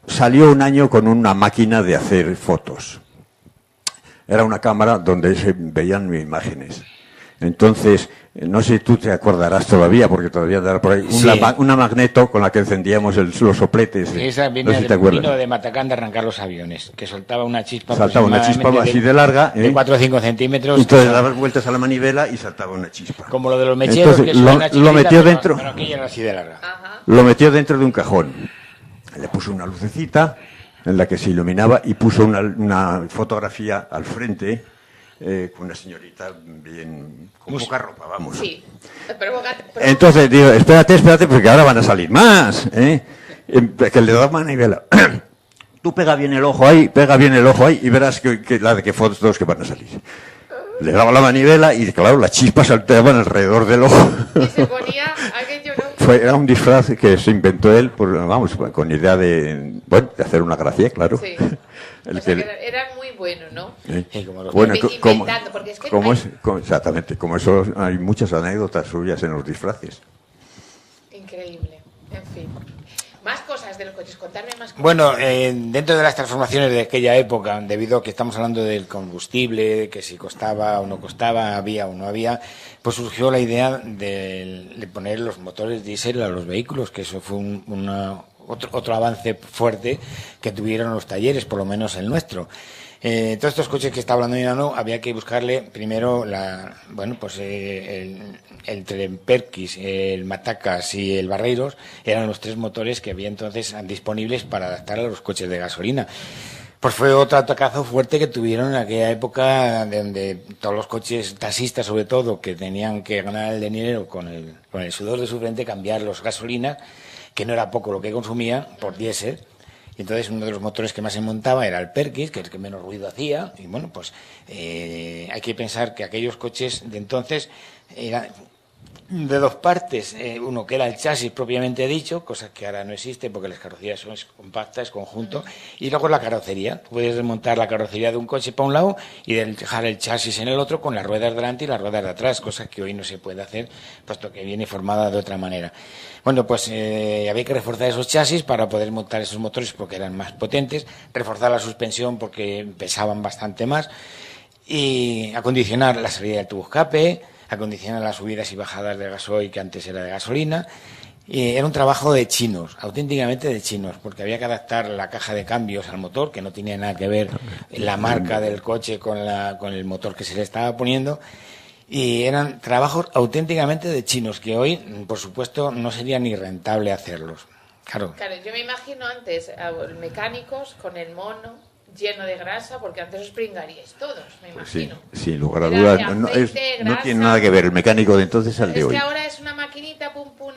Salió un año con una máquina de hacer fotos. Era una cámara donde se veían imágenes. Entonces, no sé si tú te acordarás todavía, porque todavía andará por ahí, Sí. una magneto con la que encendíamos los sopletes. esa No sé si te acuerdas. vino de Matacán de arrancar los aviones, que soltaba una chispa. Saltaba una chispa aproximadamente así de larga. de 4 o 5 centímetros. Entonces dabas vueltas a la manivela y saltaba una chispa. Como lo de los mecheros, Entonces, que son una lo chiquita, metió dentro. Pero aquella era así de larga. Ajá. Lo metió dentro de un cajón. Le puso una lucecita en la que se iluminaba y puso una fotografía al frente con una señorita bien con poca ropa, vamos. Sí. Provocante. Entonces digo, espérate, porque ahora van a salir más, ¿eh? Que le da manivela. Tú pega bien el ojo ahí y verás que fotos que van a salir. Le daba la manivela y claro, las chispas saltaban alrededor del ojo. Y se ponía aquello, ¿no? Era un disfraz que se inventó él, con idea de hacer una gracia, claro. Sí. El O sea, que- que eran muy buenos, ¿no? Y como los- Bueno, Inventando, porque es que hay- exactamente, como eso hay muchas anécdotas suyas en los disfraces. Increíble. En fin. Más cosas de los coches, contarme más cosas. Bueno, dentro de las transformaciones de aquella época, debido a que estamos hablando del combustible, que si costaba o no costaba, había o no había, pues surgió la idea de poner los motores diésel a los vehículos, que eso fue otro avance fuerte que tuvieron los talleres, por lo menos el nuestro. Todos estos coches que está hablando Dinano, había que buscarle primero el Tremperquis, el Matacas y el Barreiros eran los 3 motores que había entonces disponibles para adaptar a los coches de gasolina. Pues fue otro atacazo fuerte que tuvieron en aquella época, donde todos los coches taxistas, sobre todo, que tenían que ganar el dinero con el sudor de su frente, cambiar los gasolinas, que no era poco lo que consumía, por diésel. Y entonces uno de los motores que más se montaba era el Perkins, que es el que menos ruido hacía. Y bueno, pues hay que pensar que aquellos coches de entonces eran de 2 partes. Uno que era el chasis propiamente dicho, cosa que ahora no existe porque las carrocerías son compactas, conjunto. Y luego la carrocería. Puedes desmontar la carrocería de un coche para un lado y dejar el chasis en el otro con las ruedas delante y las ruedas de atrás, cosa que hoy no se puede hacer, puesto que viene formada de otra manera. Bueno, pues había que reforzar esos chasis para poder montar esos motores porque eran más potentes, reforzar la suspensión porque pesaban bastante más y acondicionar la salida del tubo escape, acondicionar las subidas y bajadas de gasoil que antes era de gasolina. Y era un trabajo de chinos, auténticamente de chinos, porque había que adaptar la caja de cambios al motor, que no tenía nada que ver la marca del coche con el motor que se le estaba poniendo. Y eran trabajos auténticamente de chinos, que hoy, por supuesto, no sería ni rentable hacerlos. Claro. Claro, yo me imagino antes a los mecánicos con el mono lleno de grasa, porque antes os pringaríais todos, me Sí, imagino. sin lugar a Era dudas. de No aceite, no grasa. tiene nada que ver el mecánico de entonces al de Es hoy. que ahora es una maquinita, pum, pum,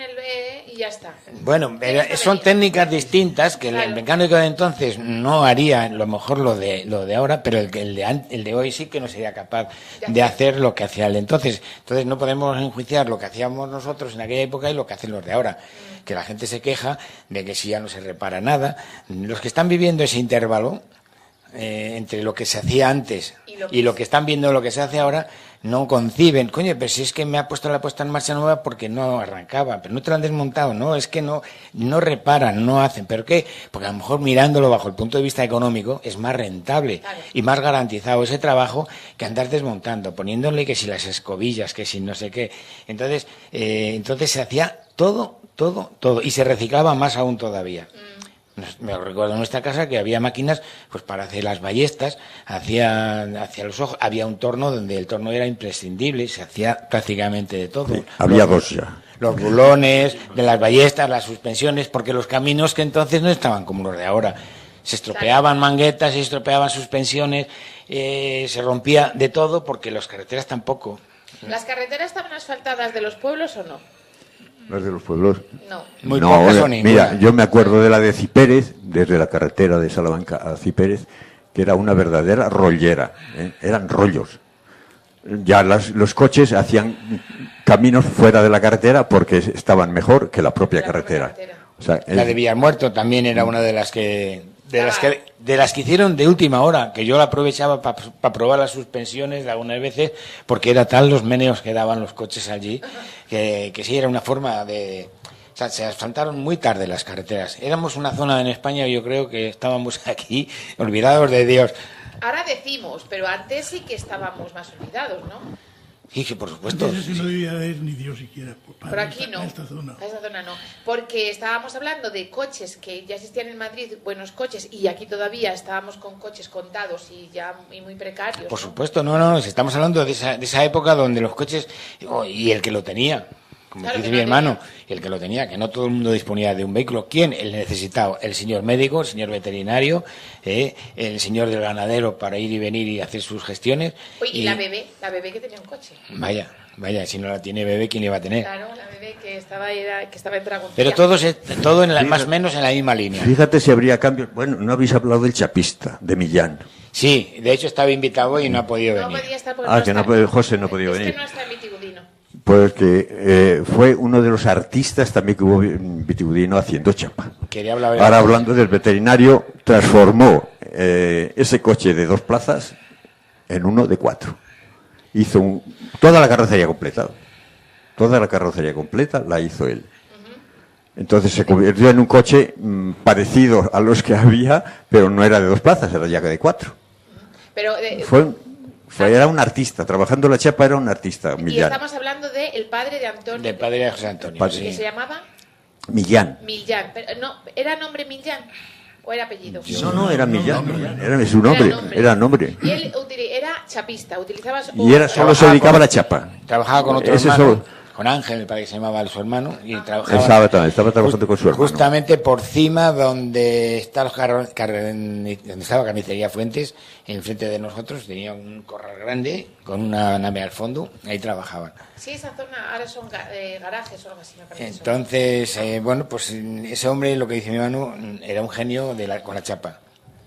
y ya está. Bueno, Tienes son que técnicas distintas que Claro. el mecánico de entonces no haría a lo mejor lo de ahora, pero el de hoy sí que no sería capaz de hacer lo que hacía el de entonces. Entonces no podemos enjuiciar lo que hacíamos nosotros en aquella época y lo que hacen los de ahora. Que la gente se queja de que si ya no se repara nada. Los que están viviendo ese intervalo entre lo que se hacía antes y lo que están viendo lo que se hace ahora, no conciben, coño, pero si es que me ha puesto la puesta en marcha nueva porque no arrancaba, pero no te lo han desmontado, no, es que no reparan, no hacen, ¿pero qué? Porque a lo mejor mirándolo bajo el punto de vista económico es más rentable Claro. y más garantizado ese trabajo que andar desmontando, poniéndole que si las escobillas, que si no sé qué. Entonces se hacía todo, y se reciclaba más aún todavía. Me recuerdo en nuestra casa que había máquinas pues para hacer las ballestas hacia los ojos. Había un torno donde el torno era imprescindible, se hacía prácticamente de todo. Sí, había dos ya. Los rulones, de las ballestas, las suspensiones, porque los caminos que entonces no estaban como los de ahora. Se estropeaban manguetas, se estropeaban suspensiones, se rompía de todo porque las carreteras tampoco. ¿Las carreteras estaban asfaltadas de los pueblos o no? Las de los pueblos. No. Muy pocas o ninguna. Mira, yo me acuerdo de la de Cipérez, desde la carretera de Salamanca a Cipérez, que era una verdadera rollera, ¿eh? Eran rollos. Ya los coches hacían caminos fuera de la carretera porque estaban mejor que la propia carretera. O sea, La de Villarmuerto también era una de las que hicieron de última hora, que yo la aprovechaba para probar las suspensiones de algunas veces, porque era tal los meneos que daban los coches allí, que sí era una forma de... O sea, se asfaltaron muy tarde las carreteras. Éramos una zona en España, yo creo que estábamos aquí olvidados de Dios. Ahora decimos, pero antes sí que estábamos más olvidados, ¿no? Y que por supuesto... Entonces no debía haber ni Dios siquiera. Por aquí no. A esta zona. A esta zona no. Porque estábamos hablando de coches que ya existían en Madrid, buenos coches, y aquí todavía estábamos con coches contados y ya muy precarios. Por ¿no? supuesto, no, estamos hablando de esa época donde los coches, y el que lo tenía, como Claro, dice que mi no hermano, el que lo tenía, que no todo el mundo disponía de un vehículo. ¿Quién? El necesitado, el señor médico, el señor veterinario, el señor del ganadero para ir y venir y hacer sus gestiones. Oye, y la bebé que tenía un coche. Vaya, si no la tiene bebé, ¿quién le va a tener? Claro, la bebé que estaba en Dragoncía. Pero todo más o menos en la misma línea. Fíjate si habría cambios. Bueno, no habéis hablado del chapista, de Millán. Sí, de hecho estaba invitado y no ha podido No venir. podía estar porque Que no puede, José no ha podido venir. Es que no está en Vitigudino. Pues que fue uno de los artistas también que hubo en Vitigudino haciendo chapa. Quería hablar Ahora hablando del veterinario, transformó ese coche de 2 plazas en uno de 4. Hizo toda la carrocería completa. Toda la carrocería completa la hizo él. Entonces se convirtió en un coche parecido a los que había, pero no era de 2 plazas, era ya de 4. Pero Era un artista, trabajando la chapa era un artista, y Millán. estamos hablando del padre de Antonio. Del padre de José Antonio. Padre. Que Sí. se llamaba Millán. Millán. Pero, no, ¿era nombre Millán o era apellido? No, era Millán. Era su nombre, era nombre. Y él era chapista, utilizaba... Y solo se dedicaba a la chapa. Trabajaba con otro Ese hermano, solo- con Ángel, me parece que se llamaba su hermano, y Estaba trabajando con su hermano. Justamente por cima donde está donde estaba Carnicería Fuentes, enfrente de nosotros, tenía un corral grande con una nave al fondo, ahí trabajaban. Sí, esa zona ahora son garajes o algo así, me parece. Entonces, bueno, pues ese hombre, lo que dice mi hermano, era un genio con la chapa.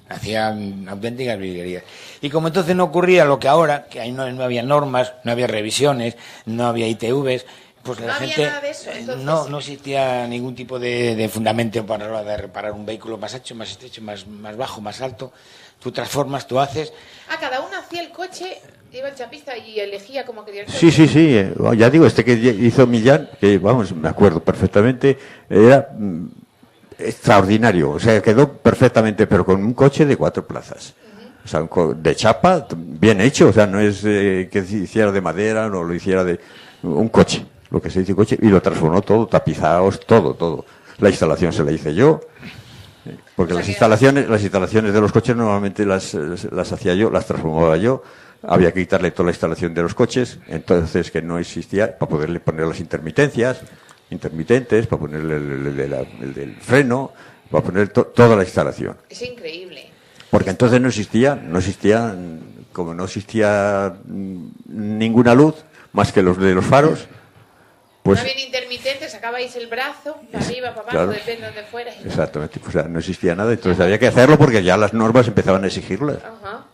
Hacía auténticas virguerías. Y como entonces no ocurría lo que ahora, que ahí no había normas, no había revisiones, no había ITVs, pues No la había gente... nada de eso, entonces. No existía ningún tipo de fundamento para la hora de reparar un vehículo más ancho, más estrecho, más bajo, más alto. Tú transformas, tú haces... Cada uno hacía el coche, iba el chapista y elegía como quería el Sí, coche. sí. Ya digo, que hizo Millán, que vamos, me acuerdo perfectamente, era extraordinario. O sea, quedó perfectamente, pero con un coche de 4 plazas. O sea, de chapa, bien hecho. O sea, no es que se hiciera de madera, no lo hiciera de un coche. Lo que se dice coche, y lo transformó todo, tapizados, todo. La instalación se la hice yo. Porque las instalaciones de los coches normalmente las hacía yo, las transformaba yo. Había que quitarle toda la instalación de los coches, entonces que no existía, para poderle poner las intermitentes, para ponerle el del freno, para poner toda la instalación. Es increíble. Porque entonces no existía ninguna luz más que los de los faros. Pues, no había intermitentes, sacabais el brazo, para arriba, para abajo, claro. depende de donde fuera. Exactamente, pues no existía nada, entonces había que hacerlo porque ya las normas empezaban a exigirlas. Ajá.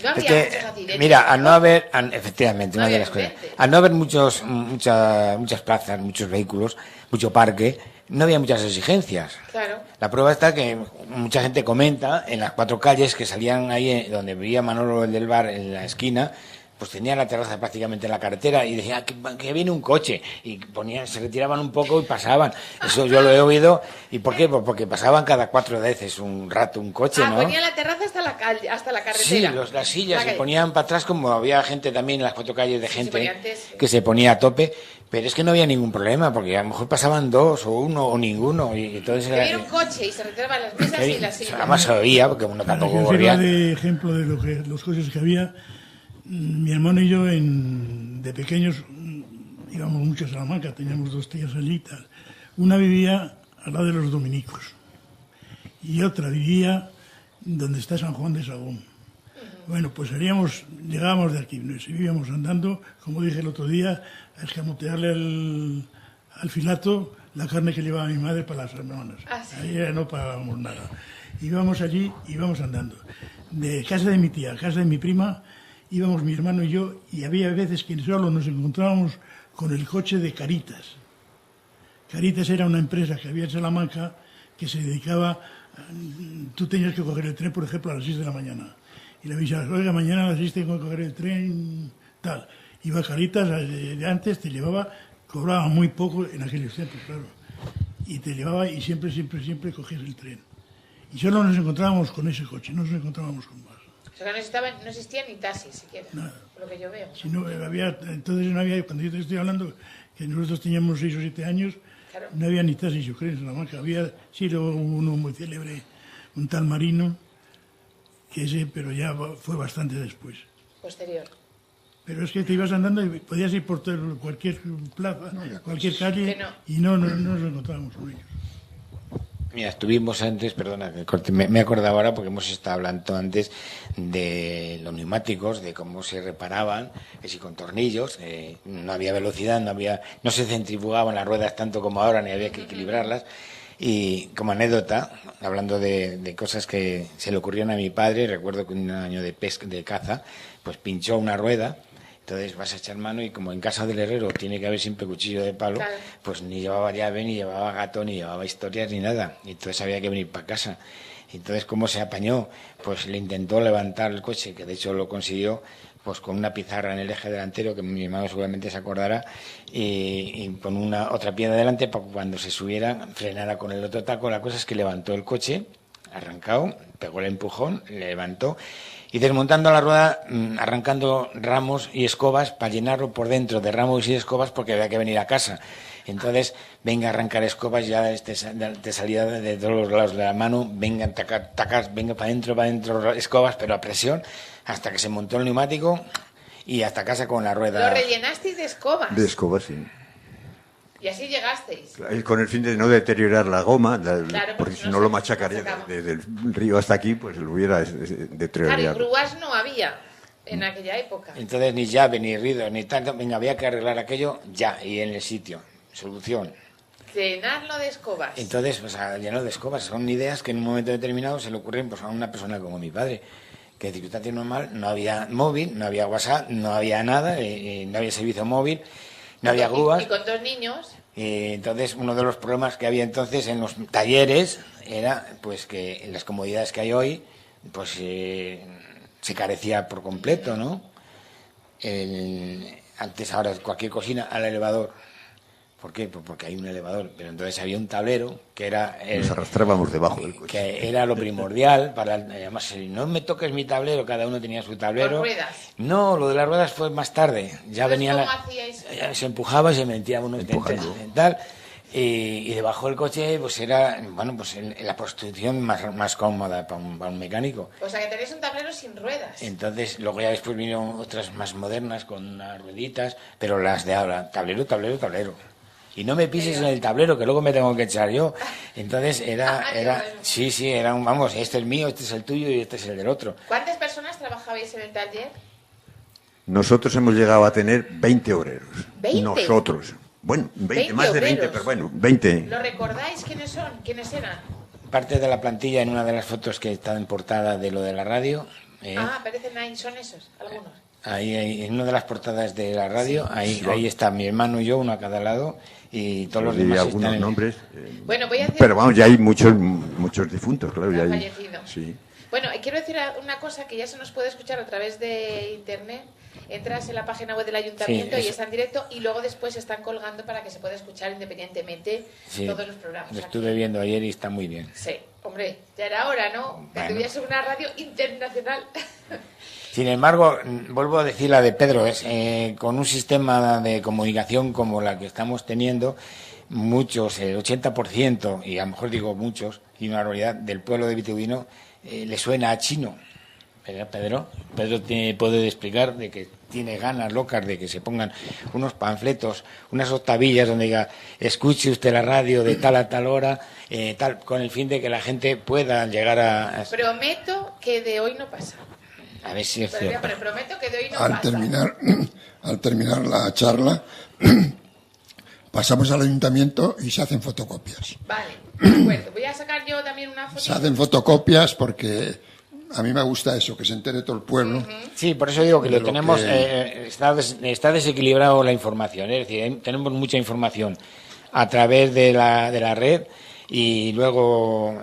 No Es había que, muchos accidentes. mira, al no haber, efectivamente, No una de había las cosas, accidentes. al no haber muchas plazas, muchos vehículos, mucho parque, no había muchas exigencias. Claro. La prueba está que mucha gente comenta en las 4 calles que salían ahí donde vivía Manolo el del bar en la esquina, pues tenían la terraza prácticamente en la carretera y decían que viene un coche y se retiraban un poco y pasaban. Eso yo lo he oído. ¿Y por qué? Pues porque pasaban cada 4 veces un rato un coche, ¿no? Ponían la terraza hasta la calle, hasta la carretera. Sí, las sillas se ponían para atrás, como había gente también en las 4 calles de Sí, gente se ponía antes, sí. que se ponía a tope, pero es que no había ningún problema, porque a lo mejor pasaban 2 o 1 o ninguno, y entonces Que viene un coche y se retiraban las mesas y las sillas. además se oía, porque uno Para tampoco que corría. sirva de ejemplo de los coches que había, mi hermano y yo de pequeños íbamos mucho a Salamanca, teníamos 2 tías allí. Una vivía al lado de los dominicos y otra vivía donde está San Juan de Sagún. Bueno, pues llegábamos de aquí, nos íbamos andando, como dije el otro día, a escamotearle al filato la carne que llevaba mi madre para las hermanas. Ah, sí. Ahí no pagábamos nada. Íbamos allí, íbamos andando. De casa de mi tía a casa de mi prima, íbamos mi hermano y yo, y había veces que solo nos encontrábamos con el coche de Caritas. Caritas era una empresa que había en Salamanca que se dedicaba... Tú tenías que coger el tren, por ejemplo, a las 6 de la mañana. Y le avisabas, oiga, mañana a las 6 tengo que coger el tren, tal. Iba a Caritas, de antes te llevaba, cobraba muy poco en aquellos tiempos, claro. Y te llevaba y siempre cogías el tren. Y solo nos encontrábamos con ese coche, no nos encontrábamos con más. O sea, no existía ni taxis siquiera, Nada. por lo que yo veo. Si no, entonces no había, cuando yo te estoy hablando, que nosotros teníamos 6 o 7 años, Claro. no había ni taxis, yo creo, en Salamanca. Había, sí, luego uno muy célebre, un tal Marino, que ese, pero ya fue bastante después. Posterior. Pero es que te ibas andando y podías ir por cualquier plaza, cualquier calle, Que no. y no nos encontrábamos con ellos. Mira, estuvimos antes, perdona que corte, me acordaba ahora porque hemos estado hablando antes de los neumáticos, de cómo se reparaban, que si con tornillos, no había velocidad, no se centrifugaban las ruedas tanto como ahora, ni había que equilibrarlas. Y como anécdota, hablando de cosas que se le ocurrieron a mi padre, recuerdo que un año de caza, pues pinchó una rueda. Entonces vas a echar mano y como en casa del herrero tiene que haber siempre cuchillo de palo, Claro. pues ni llevaba llave, ni llevaba gato, ni llevaba historias, ni nada. Y entonces había que venir para casa. Entonces, ¿cómo se apañó? Pues le intentó levantar el coche, que de hecho lo consiguió, pues con una pizarra en el eje delantero, que mi hermano seguramente se acordará, y con otra piedra delante para que cuando se subiera frenara con el otro taco. La cosa es que levantó el coche, arrancado, pegó el empujón, le levantó, y desmontando la rueda, arrancando ramos y escobas para llenarlo por dentro de ramos y escobas porque había que venir a casa. Entonces, venga a arrancar escobas ya de salida de todos los lados de la mano, venga a tacar, venga para adentro escobas, pero a presión, hasta que se montó el neumático y hasta casa con la rueda. Lo rellenasteis de escobas. De escobas, sí. Y así llegasteis. Con el fin de no deteriorar la goma, Claro, porque si no no se lo machacaría machacaba. desde el río hasta aquí, pues lo hubiera Claro, y deteriorado. grúas no había en aquella época. Entonces, ni llave, ni ruido, ni tanto, venga, había que arreglar aquello ya, y en el sitio. Solución. Llenarlo de escobas. Entonces, pues lleno de escobas. Son ideas que en un momento determinado se le ocurren pues, a una persona como mi padre, que de circunstancia normal no había móvil, no había WhatsApp, no había nada, no había servicio móvil, no había grúas. Y con 2 niños. Entonces, uno de los problemas que había entonces en los talleres era pues que en las comodidades que hay hoy, pues se carecía por completo, ¿no? Antes, ahora, cualquier cocina al elevador. ¿Por qué? Pues porque hay un elevador, pero entonces había un tablero que era... Nos arrastrábamos debajo del coche. Que era lo primordial, además, si no me toques mi tablero, cada uno tenía su tablero. ¿Con ruedas? No, lo de las ruedas fue más tarde. Ya Entonces, venía ¿cómo hacíais? se empujaba y se metía uno Empujando. tal. Y debajo del coche, pues era, bueno, pues la construcción más cómoda para un mecánico. O sea, que tenéis un tablero sin ruedas. Entonces, luego ya después vinieron otras más modernas con unas rueditas, pero las de ahora, tablero. Y no me pises en el tablero, que luego me tengo que echar yo. Entonces Qué bueno. sí, era vamos, este es mío, este es el tuyo y este es el del otro. ¿Cuántas personas trabajabais en el taller? Nosotros hemos llegado a tener 20 obreros. ¿20? Nosotros. Bueno, 20 más de 20, obreros. pero bueno, 20. ¿Lo recordáis quiénes son? ¿Quiénes eran? Parte de la plantilla en una de las fotos que está en portada de lo de la radio. Aparecen ahí, son esos, algunos. Ahí, en una de las portadas de la radio, ahí está mi hermano y yo, uno a cada lado, y todos los demás algunos están en... nombres. Bueno, voy a decir... Pero vamos, ya hay muchos difuntos, claro. Que Ya han hay, fallecido. sí. Bueno, quiero decir una cosa que ya se nos puede escuchar a través de internet. Entras en la página web del ayuntamiento Sí, y está en directo, y luego después se están colgando para que se pueda escuchar independientemente Sí, todos los programas. lo aquí. estuve viendo ayer y está muy bien. Sí, hombre, ya era hora, ¿no? Que Bueno. tuviese una radio internacional. Sin embargo, vuelvo a decir la de Pedro, con un sistema de comunicación como la que estamos teniendo, muchos, el 80%, y a lo mejor digo muchos, y una realidad del pueblo de Vitigudino, le suena a chino. ¿Verdad, Pedro? Pedro puede explicar de que tiene ganas locas de que se pongan unos panfletos, unas octavillas donde diga, escuche usted la radio de tal a tal hora, tal, con el fin de que la gente pueda llegar a... Prometo que de hoy no pasa. A ver si es Pero, cierto. pero prometo que de hoy no Al pasa. al terminar la charla, pasamos al ayuntamiento y se hacen fotocopias. Vale, de acuerdo. Voy a sacar yo también una foto. Se hacen fotocopias porque a mí me gusta eso, que se entere todo el pueblo. Sí, por eso digo que De lo lo tenemos, que- está desequilibrado la información, es decir, tenemos mucha información a través de la red y luego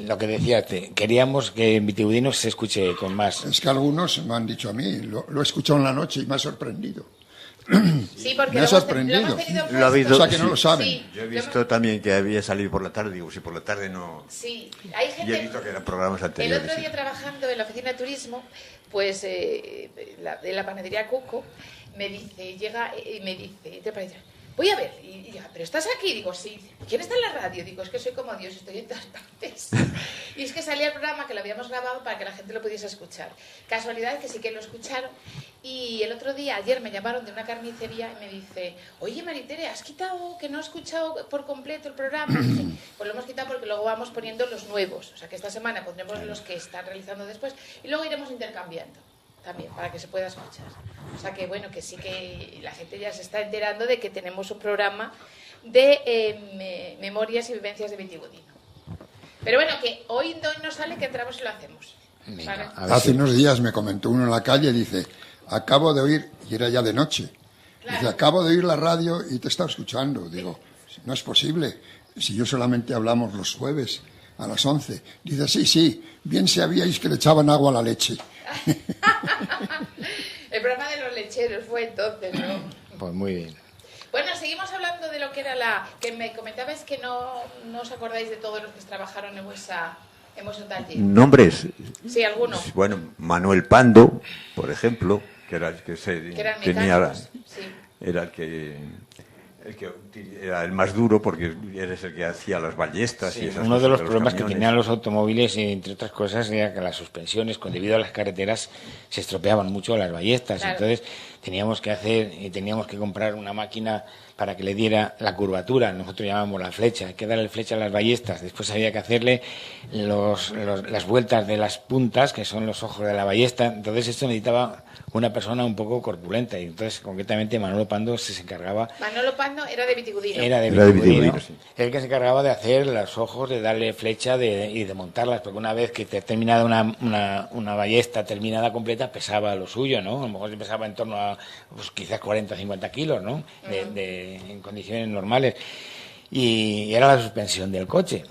lo que decías, queríamos que en Vitigudino se escuche con más. Es que algunos me han dicho a mí, lo he escuchado en la noche y me ha sorprendido. Sí, porque Me ha lo sorprendido. hemos tenido Lo ha habido- puesto. O sea que no lo saben. Sí, Yo he lo visto también que había salido por la tarde, digo, si por la tarde no... Sí, hay Y he gente. visto que eran programas El anteriores. otro sí. día trabajando en la oficina de turismo, pues de la panadería Cuco, me dice, llega y me dice, te parece, voy a ver, y ya, pero estás aquí, digo, sí, ¿quién está en la radio? Digo, es que soy como Dios, estoy en todas partes. Y es que salía el programa que lo habíamos grabado para que la gente lo pudiese escuchar. Casualidad que sí que lo escucharon. Y el otro día, ayer me llamaron de una carnicería y me dice, oye Maritere, ¿has quitado que no he escuchado por completo el programa? Y dije, pues lo hemos quitado porque luego vamos poniendo los nuevos. O sea que esta semana pondremos los que están realizando después y luego iremos intercambiando también para que se pueda escuchar. O sea que bueno, que sí que la gente ya se está enterando de que tenemos un programa de memorias y vivencias de Vitigudino. Pero bueno, que hoy no sale, que entramos y lo hacemos. Venga, ¿Vale? a ver Hace si- unos días me comentó uno en la calle, dice, acabo de oír, y era ya de noche, dice, Claro. acabo de oír la radio y te estaba escuchando. Digo, no es posible, si yo solamente hablamos los jueves a las 11. Dice, sí, bien sabíais que le echaban agua a la leche. El programa de los lecheros fue entonces, ¿no? Pues muy bien. Bueno, seguimos hablando de lo que era que me comentabais que no os acordáis de todos los que trabajaron en vuestro taller. Nombres. Sí, alguno. Bueno, Manuel Pando, por ejemplo, que era el que Que eran tenía... mecánicos. Sí. Era el que era el más duro porque eres el que hacía las ballestas y esas Uno de cosas los problemas que camiones. tenían los automóviles, entre otras cosas, era que las suspensiones, debido a las carreteras, se estropeaban mucho las ballestas. Claro. Entonces teníamos que comprar una máquina para que le diera la curvatura. Nosotros llamábamos la flecha. Hay que darle flecha a las ballestas. Después había que hacerle las vueltas de las puntas, que son los ojos de la ballesta. Entonces esto necesitaba una persona un poco corpulenta. Y entonces, concretamente, Manolo Pando se encargaba... Manolo Pando era de Vitigudino. Era de Era de Vitigudino, Vitigudino, sí. el que se encargaba de hacer los ojos, de darle flecha y de montarlas, porque una vez que te terminada una ballesta terminada completa, pesaba lo suyo, ¿no? A lo mejor pesaba en torno a pues, quizás 40 o 50 kilos, ¿no? En condiciones normales. Y era la suspensión del coche,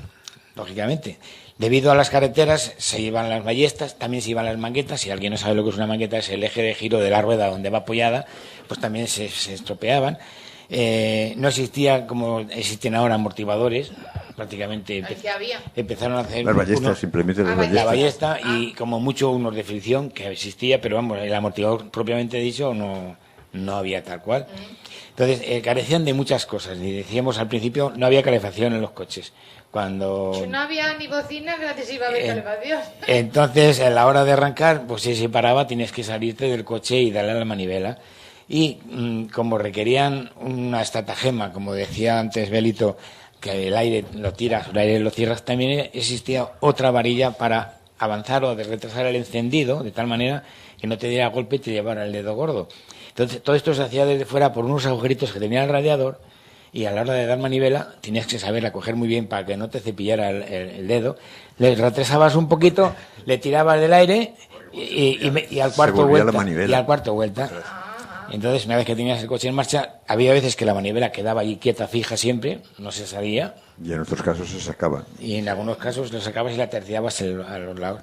lógicamente. Debido a las carreteras se iban las ballestas, también se iban las manguetas. Si alguien no sabe lo que es una mangueta, es el eje de giro de la rueda donde va apoyada, pues también se estropeaban. No existía como existen ahora amortiguadores, prácticamente Ay, que había. empezaron a hacer Las ballestas, unos- simplemente las Ah, ballestas. la ballesta y como mucho unos de fricción que existía, pero vamos, el amortiguador propiamente dicho no había tal cual. Entonces carecían de muchas cosas y decíamos al principio no había calefacción en los coches. Cuando Si no había ni bocina, gratis iba a haber calefacción. entonces, a la hora de arrancar, pues si se paraba, tienes que salirte del coche y darle a la manivela. Y como requerían una estratagema, como decía antes Belito, que el aire lo tiras, el aire lo cierras, también existía otra varilla para avanzar o de retrasar el encendido, de tal manera que no te diera golpe y te llevara el dedo gordo. Entonces, todo esto se hacía desde fuera por unos agujeritos que tenía el radiador, y a la hora de dar manivela tenías que saberla coger muy bien para que no te cepillara el dedo. Le retrasabas un poquito, le tirabas del aire y al cuarto volvía la vuelta. manivela. Y al cuarto vuelta. Entonces, una vez que tenías el coche en marcha, había veces que la manivela quedaba allí quieta, fija siempre, no se salía, Y en otros casos se sacaba. y en algunos casos lo sacabas y la terciabas a los lados.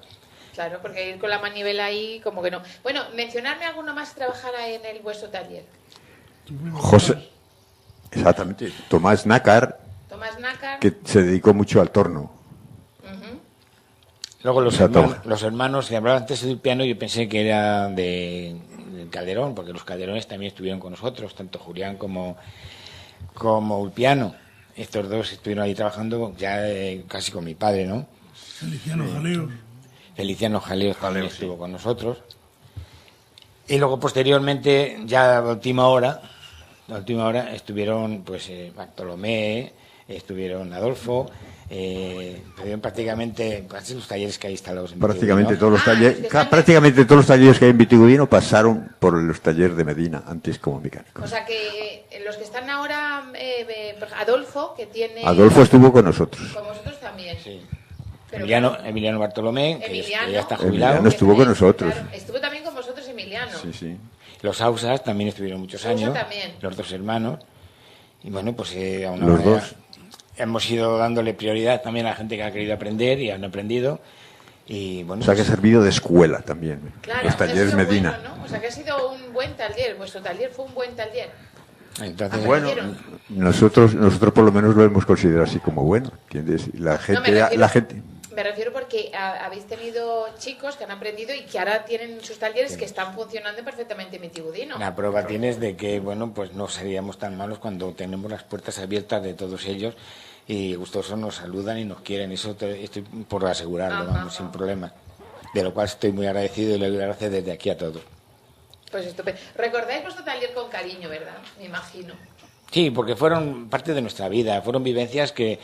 Claro, porque ir con la manivela ahí, como que no. Bueno, mencionarme alguno más que trabajara en vuestro taller. José, exactamente, Tomás Nácar, Tomás Nácar. que se dedicó mucho al torno. Luego Exacto. los hermanos, que hablaba antes del piano, yo pensé que era del Calderón, porque los Calderones también estuvieron con nosotros, tanto Julián como Ulpiano. Estos dos estuvieron ahí trabajando ya casi con mi padre, ¿no? Feliciano Jaleos. Feliciano Jaleos también Jaleos, sí. estuvo con nosotros. Y luego posteriormente, ya a última hora estuvieron pues Bartolomé, estuvieron Adolfo, estuvieron prácticamente casi los talleres que hay instalados en Prácticamente Vitigudino. todos los talleres, prácticamente todos los talleres que hay en Vitigudino pasaron por los talleres de Medina, antes como mecánicos. O sea que los que están ahora, Adolfo, que tiene... Adolfo estuvo con nosotros. Con vosotros también. Sí. Pero Emiliano Bartolomé, que Emiliano. ya está jubilado. Emiliano estuvo con nosotros. Claro, estuvo también con vosotros, Emiliano. Sí, sí. Los Ausas también estuvieron muchos Sousa años, también. los dos hermanos. Y bueno, pues a una Los manera dos. hemos ido dándole prioridad también a la gente que ha querido aprender y han aprendido. Y bueno, O sea que ha pues, servido de escuela también, Claro, los talleres eso es lo Medina. bueno, ¿no? O sea que ha sido un buen taller, vuestro taller fue un buen taller. entonces, Bueno, ¿Aprendieron? nosotros por lo menos lo hemos considerado así como bueno, ¿entiendes? Y la gente, Me refiero porque habéis tenido chicos que han aprendido y que ahora tienen sus talleres que están funcionando perfectamente en Vitigudino. la prueba tienes de que, bueno, pues no seríamos tan malos cuando tenemos las puertas abiertas de todos ellos y gustosos nos saludan y nos quieren. Eso estoy por asegurarlo, Ajá, vamos, ajá. sin problema. De lo cual estoy muy agradecido y le doy las gracias desde aquí a todos. Pues estupendo. Recordáis vuestro taller con cariño, ¿verdad? Me imagino. Sí, porque fueron parte de nuestra vida, fueron vivencias que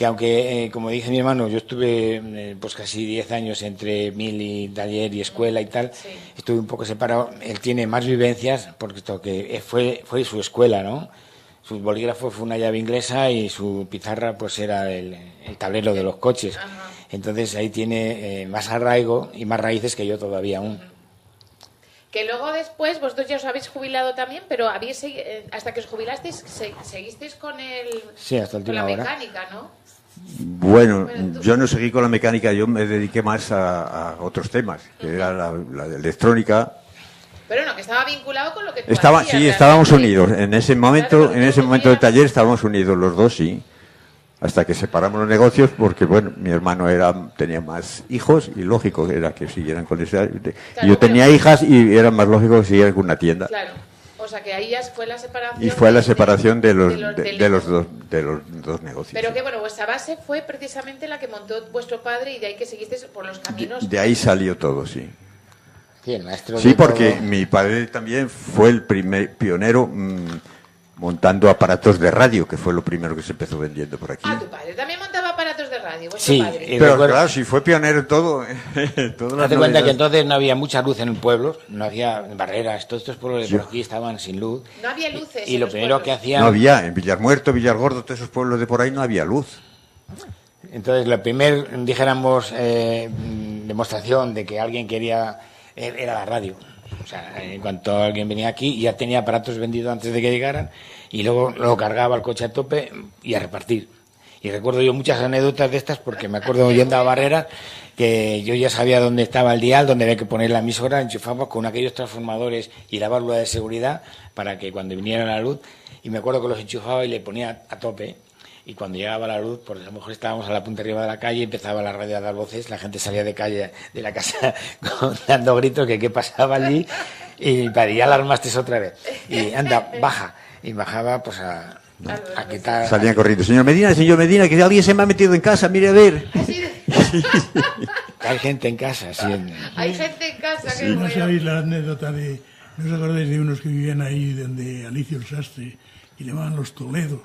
aunque, como dice mi hermano, yo estuve pues casi 10 años entre mili, taller y escuela y tal, Sí. estuve un poco separado, él tiene más vivencias, porque esto que fue su escuela, ¿no? Su bolígrafo fue una llave inglesa y su pizarra pues era el tablero de los coches. Ajá. Entonces ahí tiene más arraigo y más raíces que yo todavía aún. Que luego después vosotros ya os habéis jubilado también, pero hasta que os jubilasteis seguisteis con Sí, hasta con la última hora. mecánica, ¿no? Bueno, Bueno, tú- yo no seguí con la mecánica, yo me dediqué más a otros temas, que era la electrónica. Pero no, que estaba vinculado con lo que tú hacías, Sí, estábamos realmente. unidos. En ese momento, Claro, en ese tú momento del cogías- taller estábamos unidos los dos, sí. Hasta que separamos los negocios, porque bueno, mi hermano tenía más hijos y lógico era que siguieran con ese. Y yo tenía pero- hijas y era más lógico que siguieran con una tienda. Claro. O sea que ahí ya fue la separación. Y fue la separación de los del- dos negocios. Pero que bueno, vuestra base fue precisamente la que montó vuestro padre y de ahí que seguisteis por los caminos. De ahí salió todo, sí. Sí, el maestro Sí, de porque todo. mi padre también fue el primer pionero montando aparatos de radio, que fue lo primero que se empezó vendiendo por aquí. Ah, tu padre también montaba aparatos de radio, vuestro Sí, padre. y Pero recuerdo- claro, si fue pionero en todo. todas las Haz de cuenta que novedades. entonces no había mucha luz en el pueblo, no había barreras, todos estos pueblos de por aquí estaban sin luz. No había luces. Y en lo los primero pueblos. que hacían, No había, en Villarmuerto, Villargordo, todos esos pueblos de por ahí no había luz. entonces la primer, dijéramos, demostración de que alguien quería, era la radio. O sea, en cuanto alguien venía aquí, ya tenía aparatos vendidos antes de que llegaran, y luego lo cargaba al coche a tope y a repartir. Y recuerdo yo muchas anécdotas de estas, porque me acuerdo yendo a Barreras, que yo ya sabía dónde estaba el dial, dónde había que poner la emisora, enchufamos con aquellos transformadores y la válvula de seguridad para que cuando viniera la luz, y me acuerdo que los enchufaba y le ponía a tope, y cuando llegaba la luz, pues a lo mejor estábamos a la punta arriba de la calle, empezaba la radio a dar voces, la gente salía de calle de la casa dando gritos que qué pasaba allí, y ya alarmaste otra vez, y anda, baja, y bajaba pues a quitar... Salían corriendo. Señor Medina, que alguien se me ha metido en casa, mire a ver. Así de- Hay gente en casa, sí. Hay gente en casa que No bueno. sabéis la anécdota de... ¿No os acordáis de unos que vivían ahí donde Alicio el Sastre y le llamaban los Toledos?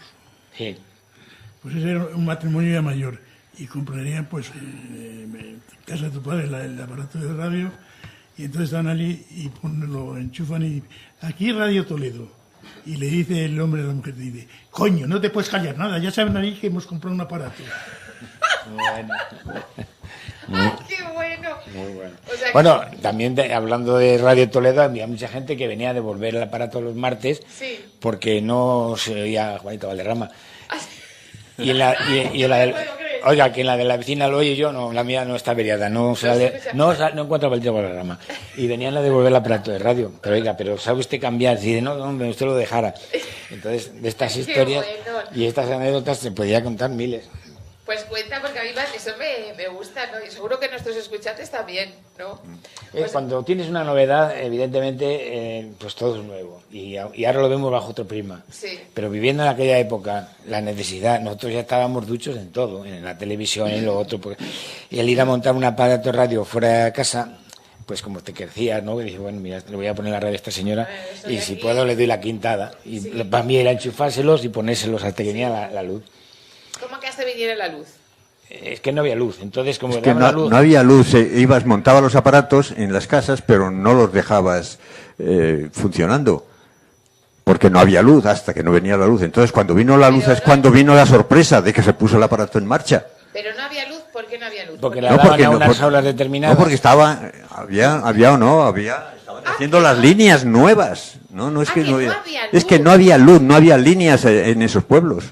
Sí. Pues ese era un matrimonio ya mayor y comprarían pues en casa de tu padre el aparato de radio y entonces están allí y lo enchufan y aquí Radio Toledo y le dice el hombre a la mujer, dice, coño, no te puedes callar nada, ya saben ahí que hemos comprado un aparato. Bueno. ¡Ay, qué bueno! Muy bueno. O sea que- Bueno, también hablando de Radio Toledo, había mucha gente que venía a devolver el aparato los martes Sí. porque no se oía a Juanito Valderrama. Ah, sí. Y en la, y en la del, No me puedo creer. oiga, que en la de la vecina lo oye yo, no, la mía no está averiada, no sale, escucha. no encuentro a Valderrama Valderrama. Y venían a devolver el aparato de radio. Pero oiga, pero ¿sabe usted cambiar? Si no, hombre, usted lo dejara. Entonces, de estas Qué historias bueno. y estas anécdotas se podía contar miles. Pues cuenta, porque a mí eso me gusta, ¿no? Y seguro que nuestros escuchantes también, ¿no? Pues- Cuando tienes una novedad, evidentemente, pues todo es nuevo. Y ahora lo vemos bajo otro prisma. Sí. Pero viviendo en aquella época, la necesidad, nosotros ya estábamos duchos en todo, en la televisión, en lo otro. Y el ir a montar un aparato de radio fuera de casa, pues como te crecías, ¿no? Y dije, bueno, mira, le voy a poner la radio a esta señora Estoy y si aquí. puedo le doy la quintada. Y Sí. para mí era enchufárselos y ponérselos hasta que venía la luz. te viniera la luz? Es que no había luz, entonces como Es que daba la luz... no había luz, montabas los aparatos en las casas, pero no los dejabas funcionando, porque no había luz hasta que no venía la luz. Entonces, cuando vino la luz es cuando vino la sorpresa de que se puso el aparato en marcha. Pero no había luz, ¿por qué no había luz? Porque la daban a unas aulas determinadas. No, porque estaban haciendo las líneas nuevas. No es que no había, es que no había luz, no había líneas en esos pueblos.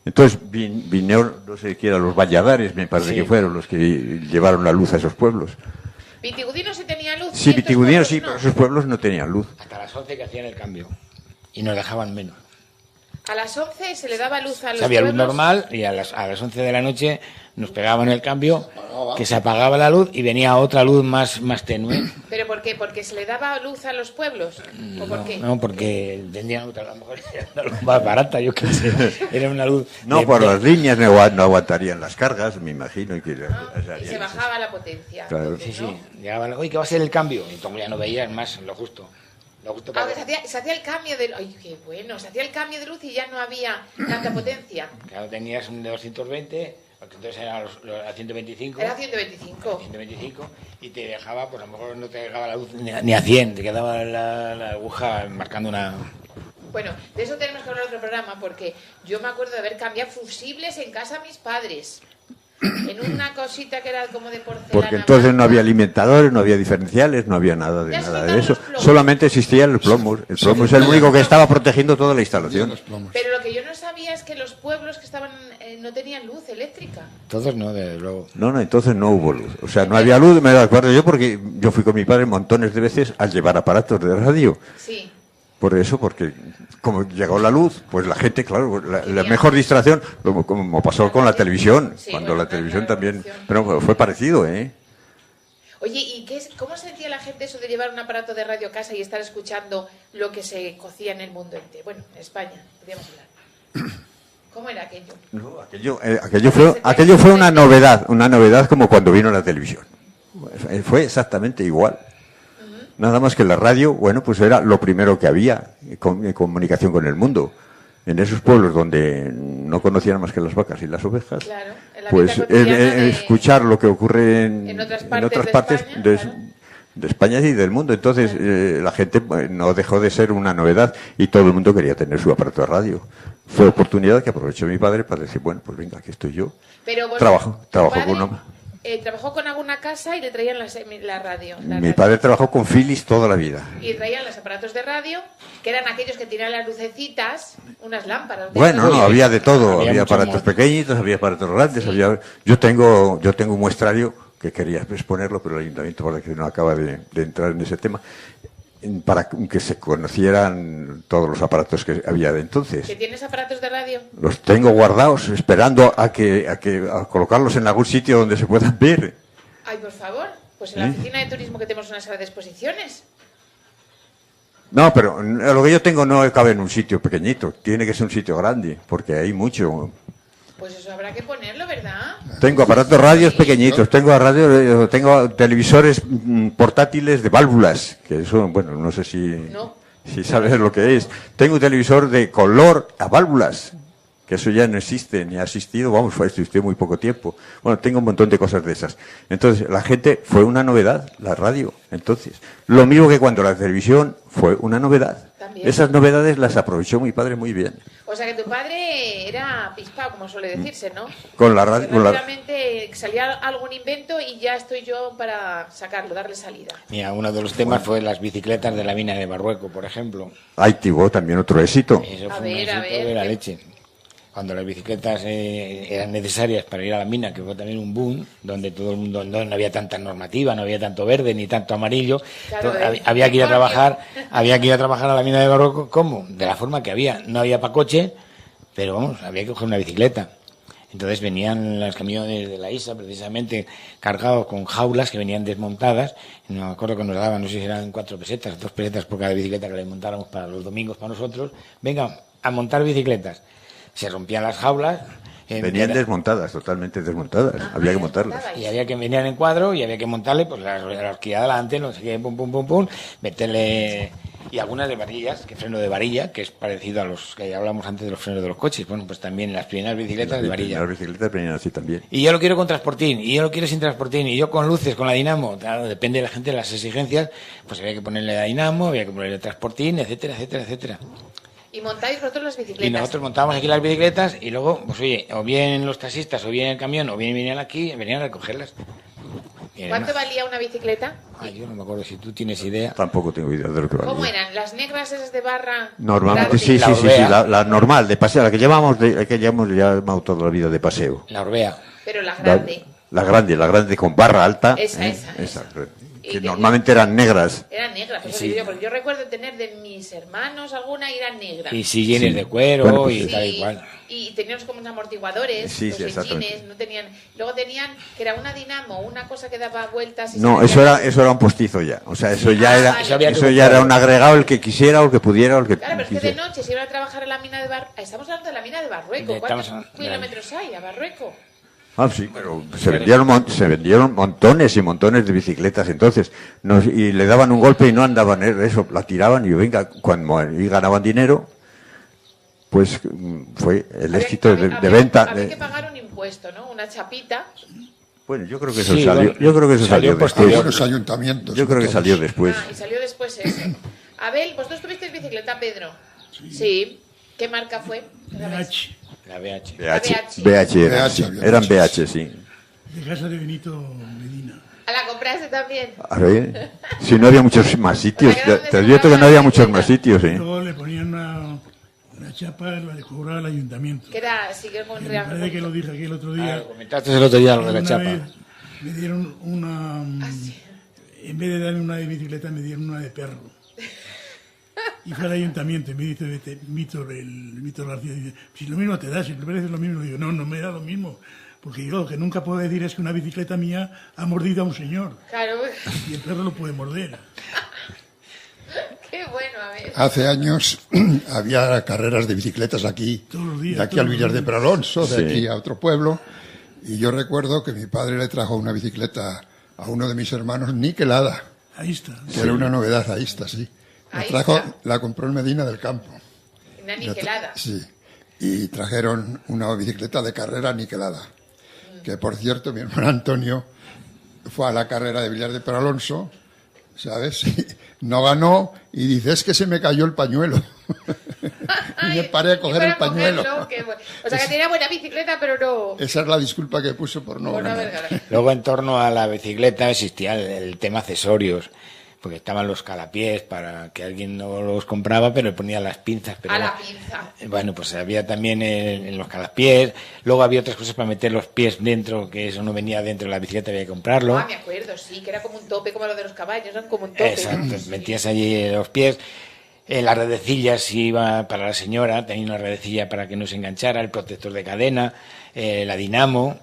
Entonces vinieron, no sé qué eran, los Valladares, me parece que fueron los que llevaron la luz a esos pueblos. ¿Vitigudino sí tenía luz? Sí, Vitigudino sí, pero esos pueblos no tenían luz. Hasta las 11 que hacían el cambio. Y nos dejaban menos. A las 11 se le daba luz a los había luz pueblos. normal y a las 11 de la noche nos pegaban el cambio, que se apagaba la luz y venía otra luz más tenue. ¿Pero por qué? ¿Porque se le daba luz a los pueblos? ¿O por qué? No, porque tenían otra, a lo mejor era una luz más barata, yo qué sé. Era una luz... No, por las líneas no aguantarían las cargas, me imagino. Y se bajaba la potencia. Claro. Entonces, Sí, ¿no? sí. Llegaban, oye, ¿qué va a ser el cambio? Y como ya no veías más, lo justo. Para... Se hacía el cambio de... ¡Ay, qué bueno! Se hacía el cambio de luz y ya no había tanta potencia. Claro, tenías un de 220, entonces era a 125. Era 125. 125 y te dejaba, pues a lo mejor no te dejaba la luz ni a 100, te quedaba la aguja marcando una... Bueno, de eso tenemos que hablar en otro programa, porque yo me acuerdo de haber cambiado fusibles en casa a mis padres. En una cosita que era como de porcelana. Porque entonces no había alimentadores, no había diferenciales, no había nada de eso. Solamente existían los plomos. El plomo es el único que estaba protegiendo toda la instalación. Pero lo que yo no sabía es que los pueblos que estaban no tenían luz eléctrica. Todos no, desde luego. No, entonces no hubo luz. O sea, no había luz, me acuerdo yo, porque yo fui con mi padre montones de veces al llevar aparatos de radio. Sí. Por eso, porque como llegó la luz, pues la gente, claro, la mejor distracción, como pasó con la televisión, sí, cuando la televisión también, pero fue parecido, ¿eh? Oye, ¿y cómo sentía la gente eso de llevar un aparato de radio a casa y estar escuchando lo que se cocía en el mundo entero? Bueno, en España, podríamos hablar. ¿Cómo era aquello? No, aquello fue una novedad como cuando vino la televisión. Fue exactamente igual. Nada más que la radio, bueno, pues era lo primero que había en comunicación con el mundo. En esos pueblos donde no conocían más que las vacas y las ovejas, claro, pues escuchar lo que ocurre en otras partes de España y del mundo. Entonces la gente no dejó de ser una novedad y todo el mundo quería tener su aparato de radio. Fue oportunidad que aprovechó mi padre para decir, bueno, pues venga, aquí estoy yo. Pero vos, Trabajo con uno. Trabajó con alguna casa y le traían la radio. Mi padre trabajó con Philips toda la vida. Y traían los aparatos de radio, que eran aquellos que tenían las lucecitas, unas lámparas. Bueno, no, había de todo. Había aparatos más pequeñitos, había aparatos grandes. Sí. Yo tengo un muestrario que quería exponerlo, pero el ayuntamiento parece que no acaba de entrar en ese tema, para que se conocieran todos los aparatos que había de entonces. ¿Que tienes aparatos de radio? Los tengo guardados, esperando a colocarlos en algún sitio donde se puedan ver. Ay, por favor, pues en la oficina de turismo que tenemos una sala de exposiciones. No, pero lo que yo tengo no cabe en un sitio pequeñito, tiene que ser un sitio grande, porque hay mucho. Pues eso habrá que ponerlo, ¿verdad? Tengo aparatos radios pequeñitos, tengo televisores portátiles de válvulas, que eso, bueno, no sé si sabes lo que es. Tengo un televisor de color a válvulas, que eso ya no existe, ni ha existido, vamos, existió muy poco tiempo. Bueno, tengo un montón de cosas de esas. Entonces, la gente, fue una novedad, la radio, entonces. Lo mismo que cuando la televisión fue una novedad. También. Esas novedades las aprovechó mi padre muy bien. O sea que tu padre era pispado, como suele decirse, ¿no? Con la radio. Rápidamente salía algún invento y ya estoy yo para sacarlo, darle salida. Mira, uno de los temas fue las bicicletas de la mina de Barrueco, por ejemplo. Ahí tuvo también otro éxito. Eso fue un éxito de la leche. Cuando las bicicletas eran necesarias para ir a la mina, que fue también un boom, donde todo el mundo no había tanta normativa, no había tanto verde ni tanto amarillo, claro, había que ir a trabajar a la mina de Barroco, ¿cómo? De la forma que había, no había para coche, pero vamos, había que coger una bicicleta. Entonces venían los camiones de la ISA, precisamente cargados con jaulas que venían desmontadas. No me acuerdo que nos daban, no sé si eran 4 pesetas, 2 pesetas por cada bicicleta que le montáramos para los domingos para nosotros. Venga, a montar bicicletas. Se rompían las jaulas. Venían desmontadas, totalmente desmontadas. Había que montarlas. Y había que venían en cuadro y había que montarle pues la horquilla adelante, no sé qué, pum, pum, pum, pum, meterle Y algunas de varillas, que freno de varilla, que es parecido a los que hablamos antes de los frenos de los coches. Bueno, pues también las primeras bicicletas de varilla. Las bicicletas venían así también. Y yo lo quiero con transportín, y yo lo quiero sin transportín, y yo con luces, con la dinamo. Claro, depende de la gente de las exigencias, pues había que ponerle la dinamo, había que ponerle transportín, etcétera, etcétera, etcétera. ¿Y montáis vosotros las bicicletas? Y nosotros montábamos aquí las bicicletas y luego, pues oye, o bien los taxistas, o bien el camión, o bien venían aquí, venían a recogerlas. Y ¿Cuánto además, valía una bicicleta? yo no me acuerdo si tú tienes idea. Tampoco tengo idea de lo que valía. ¿Cómo eran? ¿Las negras esas de barra? Normalmente grandes? sí, La sí, sí, Orbea. la normal, de paseo, la que llevamos llamado toda la vida de paseo. La Orbea. Pero la grande. La grande con barra alta. Esa. Que normalmente eran negras. Eran negras, eso Sí. digo yo, porque yo recuerdo tener de mis hermanos alguna y eran negras. Y sillines Sí. de cuero Bueno, pues y sí. tal y cual. Y tenían como unos amortiguadores, Sí, los sí, exactamente. sillines, no tenían. Luego tenían que era una dinamo, una cosa que daba vueltas. Y No, se eso metía- era un postizo ya. O sea, eso ya Ah, era, vale. Eso había que eso ya era comprarlo. un agregado, el que quisiera o el que pudiera o el que Claro, pero es que de quisiera. noche se iban a trabajar a la mina de Barrueco. Estamos hablando de la mina de Barrueco. Estamos ¿Cuántos hablando- kilómetros hay a Barrueco? Ah, sí, pero se vendieron montones y montones de bicicletas entonces. Y le daban un golpe y no andaban, eso, la tiraban y venga, cuando y ganaban dinero, pues fue el Había- éxito había- de venta. Había que pagar un impuesto, ¿no? Una chapita. Bueno, yo creo que eso Sí, salió, bueno, yo creo que eso salió salió posterior. después. Algunos ayuntamientos. Yo creo que todos. salió después. Ah, y salió después eso. Abel, ¿vosotros tuvisteis bicicleta, Pedro? Sí. ¿Qué marca fue? BH, La BH. BH eran, BH, sí, había eran muchos. BH, sí. de casa de Benito Medina. ¿A la compraste también? A ver, si no había muchos más sitios, O sea, que era te donde advierto se que no había compraba muchos la más sitios, ¿eh? Luego le ponían una chapa, la de cobrar al ayuntamiento. Que era, sigue con Me real. parece que lo dije aquí el otro día. Ah, comentaste el otro día lo de la Una chapa. vez me dieron una. En vez de darme una de bicicleta, me dieron una de perro. Y fue al ayuntamiento y me dice Víctor García, dice, si lo mismo te da, si te parece lo mismo. Digo, no me da lo mismo. Porque yo lo que nunca puedo decir es que una bicicleta mía ha mordido a un señor. Claro. Y el perro lo puede morder. Qué bueno, a ver. Hace años había carreras de bicicletas aquí, Todos los días, de aquí todos al los Villar de días. Peralonso, de Sí. aquí a otro pueblo. Y yo recuerdo que mi padre le trajo una bicicleta a uno de mis hermanos niquelada, Ahí está. que era una novedad, ahí está, sí. La Ahí trajo, está. la compró en Medina del Campo. Una niquelada. Sí. Y trajeron una bicicleta de carrera niquelada. Que por cierto, mi hermano Antonio fue a la carrera de Villar de Peralonso, ¿sabes? Y no ganó y dice, es que se me cayó el pañuelo. Y me paré a coger el pañuelo. O sea que tenía buena bicicleta, pero no. Esa es la disculpa que puso por no por no ganar. haber ganado. Luego en torno a la bicicleta existía el tema accesorios, porque estaban los calapiés para que alguien no los compraba, pero le ponía las pinzas. Pero A la pinza. Bueno, pues había también en los calapiés, luego había otras cosas para meter los pies dentro, que eso no venía dentro de la bicicleta, había que comprarlo. Ah, me acuerdo, sí, que era como un tope, como lo de los caballos, eran como un tope. Exacto, Sí. metías allí los pies. La redecilla iba para la señora, tenía una redecilla para que no se enganchara, el protector de cadena, la dinamo,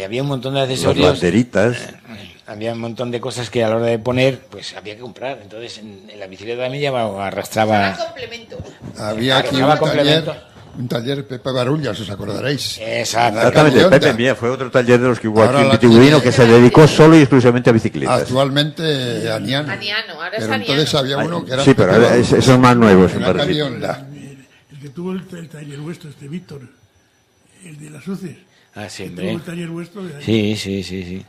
había un montón de Las accesorios. banderitas. Había un montón de cosas que a la hora de poner, pues había que comprar. Entonces en la bicicleta también ya arrastraba. Eran complementos. Había aquí Claro, complemento. un taller Pepe Barullas, os acordaréis. Exacto. Exactamente, Onda. Pepe Mía fue otro taller de los que hubo Ahora aquí en la Vitigudino tiene- que se dedicó solo y exclusivamente a bicicletas. Actualmente Aniano. Aniano, ahora es Pero Aniano. entonces había uno que era Sí, pero Pepe Barullas. esos más nuevos, me Era parece. Calionda. El que tuvo el taller vuestro, Víctor, el de las luces. Ah, sí, Que hombre. tuvo el taller vuestro. De ahí. Sí.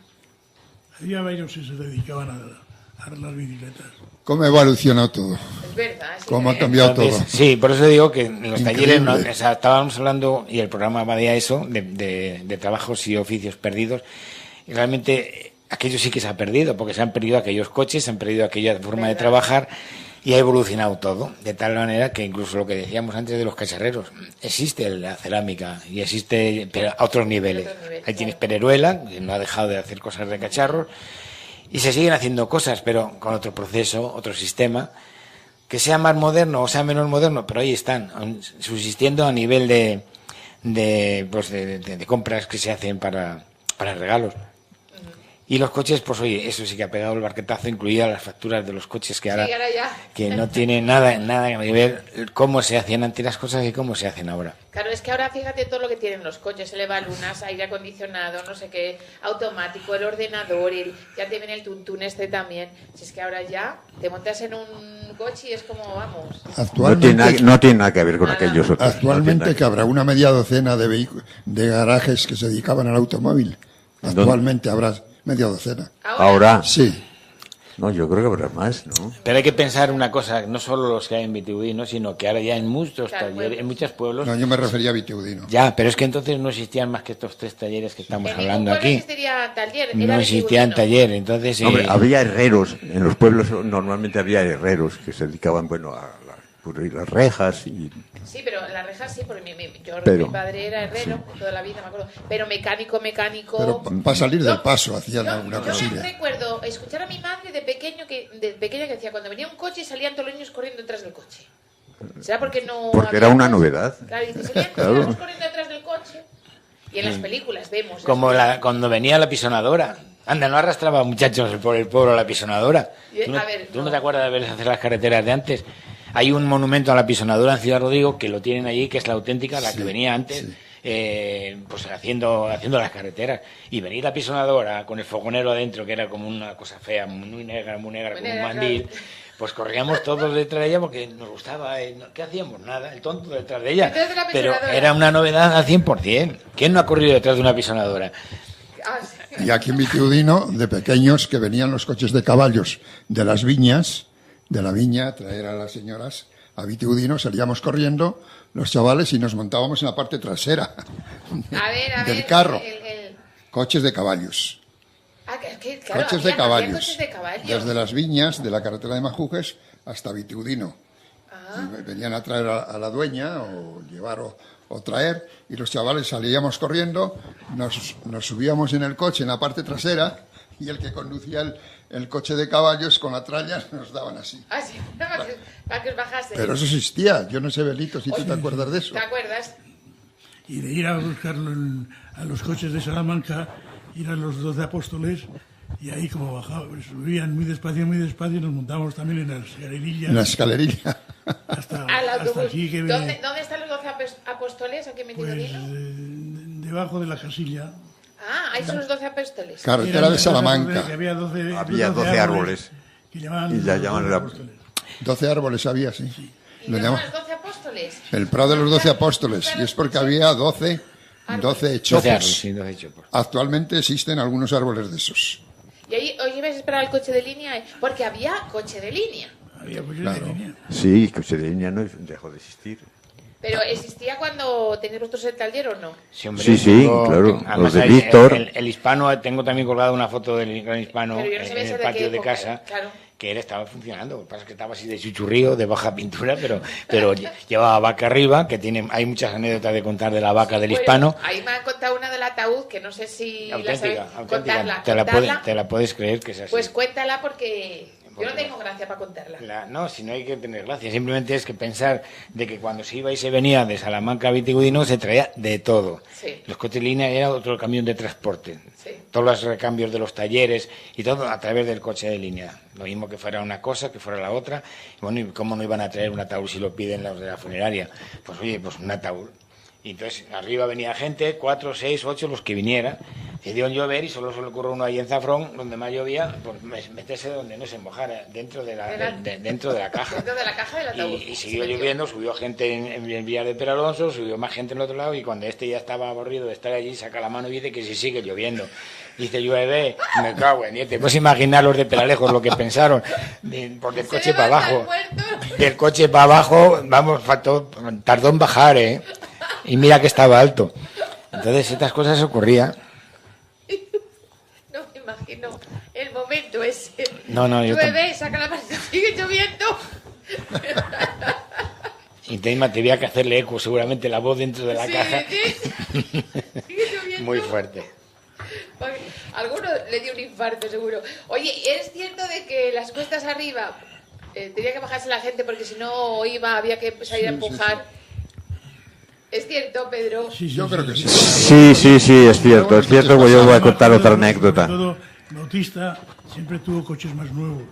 Había varios que se dedicaban a las bicicletas. ¿Cómo ha evolucionado todo? Es verdad. Sí, ¿Cómo ha que- cambiado todo? Entonces, sí, por eso digo que en los Increíble. talleres o sea, estábamos hablando, y el programa va de eso, de trabajos y oficios perdidos, y realmente aquello sí que se ha perdido, porque se han perdido aquellos coches, se han perdido aquella forma de ¿Verdad? trabajar, y ha evolucionado todo, de tal manera que incluso lo que decíamos antes de los cacharreros, existe la cerámica, y existe, pero a otros niveles. otros niveles, Ahí tienes claro. Pereruela, que no ha dejado de hacer cosas de cacharros, y se siguen haciendo cosas, pero con otro proceso, otro sistema, que sea más moderno o sea menos moderno, pero ahí están, subsistiendo a nivel de compras que se hacen para regalos. Y los coches, pues oye, eso sí que ha pegado el barquetazo, incluidas las facturas de los coches que ahora, Sí, ahora ya. que no tienen nada que ver cómo se hacían antes las cosas y cómo se hacen ahora. Claro, es que ahora fíjate todo lo que tienen los coches, elevalunas, aire acondicionado, no sé qué, automático, el ordenador, ya te viene el tuntún este también. Si es que ahora ya te montas en un coche y es como, vamos. No tiene nada que ver con aquellos otros. Actualmente que habrá una media docena de garajes que se dedicaban al automóvil. Actualmente habrá media docena. Ahora. Sí. No, yo creo que habrá más, ¿no? Pero hay que pensar una cosa, no solo los que hay en Vitigudino, sino que ahora ya en muchos Claro, talleres, en muchos pueblos... No, yo me refería a Vitigudino. Ya, pero es que entonces no existían más que estos 3 talleres que estamos En hablando ningún pueblo aquí. existiría taller, era No existían Vitigudino. talleres, entonces... Hombre, había herreros. En los pueblos normalmente había herreros que se dedicaban, bueno, a pudrir las rejas y... Sí, pero las rejas sí, porque Pero- mi padre era herrero toda la vida, me acuerdo. Pero mecánico... Pero para salir del Yo- paso hacían yo- alguna Yo cosilla. recuerdo escuchar a mi madre de pequeña que decía, cuando venía un coche salían todos los niños corriendo detrás del coche. ¿Será porque no Porque había era una coche? novedad. Claro, dice, salían Claro. todos corriendo detrás del coche. Y en las películas vemos... Como cuando venía la pisonadora. Anda, no arrastraba muchachos por el pueblo la pisonadora. ¿Tú no, A ver, tú no no. te acuerdas de ver hacer las carreteras de antes? Hay un monumento a la pisonadora en Ciudad Rodrigo que lo tienen allí, que es la auténtica, la que venía antes, pues haciendo las carreteras. Y venir la pisonadora con el fogonero adentro, que era como una cosa fea, muy negra, como un mandil. Claro. Pues corríamos todos detrás de ella porque nos gustaba. ¿Qué hacíamos? Nada, el tonto detrás de ella. Detrás de la Pero pisonadora. era una novedad al 100%. ¿Quién no ha corrido detrás de una pisonadora? Ah, sí. Y aquí en Vitigudino, de pequeños, que venían los coches de caballos de las viñas, de la viña, a traer a las señoras a Vitigudino, salíamos corriendo los chavales y nos montábamos en la parte trasera A del ver, carro. el- Coches de caballos. claro, Coches de había caballos. coches de caballos. Desde las viñas de la carretera de Majujes hasta Vitigudino. Ah. Y venían a traer a la dueña o llevar o traer y los chavales salíamos corriendo, nos subíamos en el coche en la parte trasera y el que conducía el coche de caballos con la tralla nos daban así. Ah, sí, para que os bajase. Pero eso existía. Yo no sé, Belito, si tú te acuerdas de eso. ¿Te acuerdas? Y de ir a buscarlo a los coches de Salamanca, ir a los 12 apóstoles, y ahí como bajaba, pues, subían muy despacio, y nos montábamos también en la escalerilla. En la escalerilla. Al autobús. aquí que ¿Dónde están los 12 apóstoles aquí en pues, Vitigudino? debajo de la casilla. Ah, ahí son los 12 apóstoles. Carretera Eran de Salamanca. que había 12, Había 12 árboles. que llamaban Y ya los llaman 12 la- apóstoles. 12 árboles había, sí. ¿Y Lo no llaman son los 12 apóstoles? el Prado de los 12 apóstoles. Y es porque había 12 12 chopos. árboles, sí, 12 chopos. Actualmente existen algunos árboles de esos. Y ahí os ibais a esperar el coche de línea, porque había coche de línea. Había coches Claro. de línea. Sí, coche de línea no dejó de existir. Pero ¿existía cuando tenéis vosotros el taller o no? Sí, hombre, Sí, sí, tengo- claro, además los de hay- Víctor. El hispano, tengo también colgada una foto del gran hispano Pero yo no sabía en eso el de qué patio de época, casa, claro. que él estaba funcionando. Lo que pasa es que estaba así de chuchurrío, de baja pintura, pero llevaba vaca arriba, que hay muchas anécdotas de contar de la vaca del Bueno, hispano. Ahí me han contado una del ataúd, que no sé si la sabéis. Auténtica, Contarla, te contarla. la puedes creer que es así. Pues cuéntala porque yo no tengo gracia para contarla. No, si no hay que tener gracia, simplemente es que pensar de que cuando se iba y se venía de Salamanca a Vitigudino se traía de todo. Sí. Los coches de línea era otro camión de transporte. Sí. Todos los recambios de los talleres y todo a través del coche de línea. Lo mismo que fuera una cosa, que fuera la otra. Y bueno, ¿y cómo no iban a traer un ataúd si lo piden los de la funeraria? Pues oye, pues un ataúd. Y entonces arriba venía gente, 4, 6, 8, los que viniera. Y dio un llover y solo se le ocurrió uno ahí en Zafrón, donde más llovía, pues meterse donde no se mojara, dentro de la caja. Dentro de la caja del ataúd. Y siguió Se metió. lloviendo, subió gente en Villar de Peralonso, subió más gente en el otro lado, y cuando este ya estaba aburrido de estar allí, saca la mano y dice que si sigue lloviendo. Dice, llueve, me cago en 10. Te puedes imaginar los de Peralejos lo que pensaron, porque el Se coche para levanta abajo. el muerto. Del coche para abajo, vamos, tardó en bajar, ¿eh? Y mira que estaba alto. Entonces, estas cosas ocurrían. No me imagino el momento ese. No, yo Llueve, saca la mano, sigue lloviendo. Y te había que hacerle eco, seguramente la voz dentro de la Sí, caja. sí. Sigue lloviendo. Muy fuerte. Alguno le dio un infarto, seguro. Oye, ¿es cierto de que las cuestas arriba tenía que bajarse la gente porque si no había que salir a empujar? ¿Es cierto, Pedro? Sí, Yo creo que sí. Sí, es cierto, pues yo voy a contar otra anécdota. Sobre todo Bautista siempre tuvo coches más nuevos,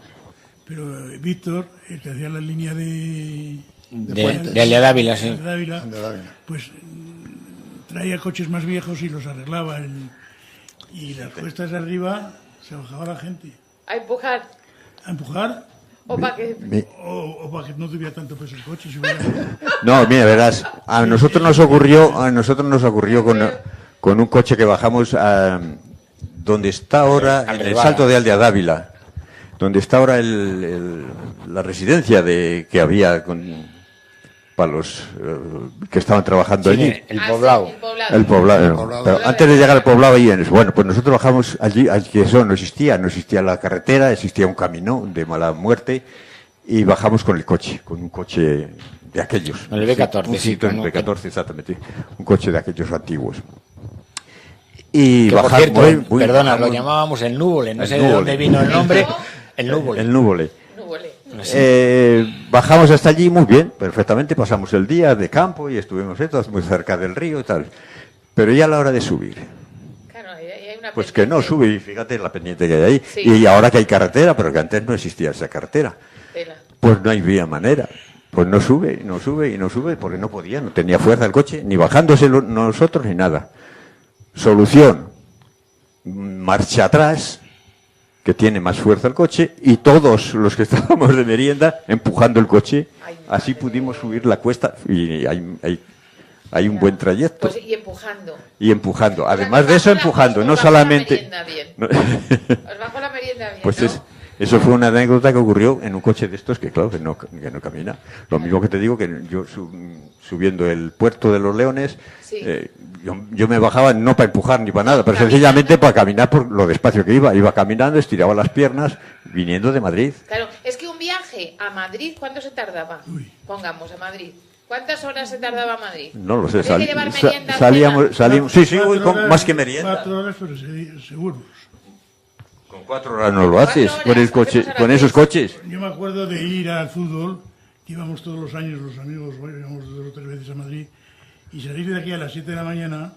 pero Víctor, el que hacía la línea de Alia Dávila, sí. de Dávila, pues traía coches más viejos y los arreglaba. Y las cuestas de arriba se bajaba la gente. A empujar. A empujar O para que... o para que no tuviera tanto peso el coche. No, mira, verás, a nosotros nos ocurrió con un coche que bajamos a donde está ahora, en el Salto de Alia Dávila, donde está ahora la residencia que había para los que estaban trabajando allí. El poblado. El poblado. Pero antes de llegar al poblado, bueno, pues nosotros bajamos allí que eso no existía la carretera, existía un camino de mala muerte, y bajamos con un coche de aquellos. El B14, sí. El B14, exactamente. Un coche de aquellos antiguos. Y que, por cierto, perdona, bajamos, lo llamábamos el Núvole, no sé Núvole. de dónde vino el nombre. El Núvole. El Núvole. No sé. Bajamos hasta allí muy bien, perfectamente, pasamos el día de campo y estuvimos muy cerca del río y tal. Pero ya a la hora de subir, Claro, hay una pues que no sube, y fíjate la pendiente que hay ahí. Sí. Y ahora que hay carretera, pero que antes no existía esa carretera, Tela. pues no había manera. Pues no sube, porque no podía, no tenía fuerza el coche, ni bajándose nosotros ni nada. Solución, marcha atrás, que tiene más fuerza el coche, y todos los que estábamos de merienda empujando el coche. Así pudimos subir la cuesta, y hay un buen trayecto. Pues, y empujando. Y empujando. O sea, Además os de eso, bajó empujando, os no bajó solamente... La merienda bien. No. Os bajó la merienda bien, Pues ¿no? eso fue una anécdota que ocurrió en un coche de estos que, claro, que no camina. Lo mismo que te digo, que yo subiendo el Puerto de los Leones, Sí. yo me bajaba no para empujar ni para nada, pero sencillamente para caminar por lo despacio que iba. Iba caminando, estiraba las piernas, viniendo de Madrid. Claro, es que un viaje a Madrid, ¿cuánto se tardaba? Pongamos, a Madrid. ¿Cuántas horas se tardaba a Madrid? No lo sé, ¿Había que llevar merienda, salíamos, sí, Cuatro más que merienda. 4 horas, pero seguros. Con 4 horas no lo haces, 4 con el horas, coche, hacemos con horas esos seis. coches. Yo me acuerdo de ir al fútbol, que íbamos todos los años los amigos, íbamos 2 o 3 veces a Madrid, y salir de aquí a las 7 de la mañana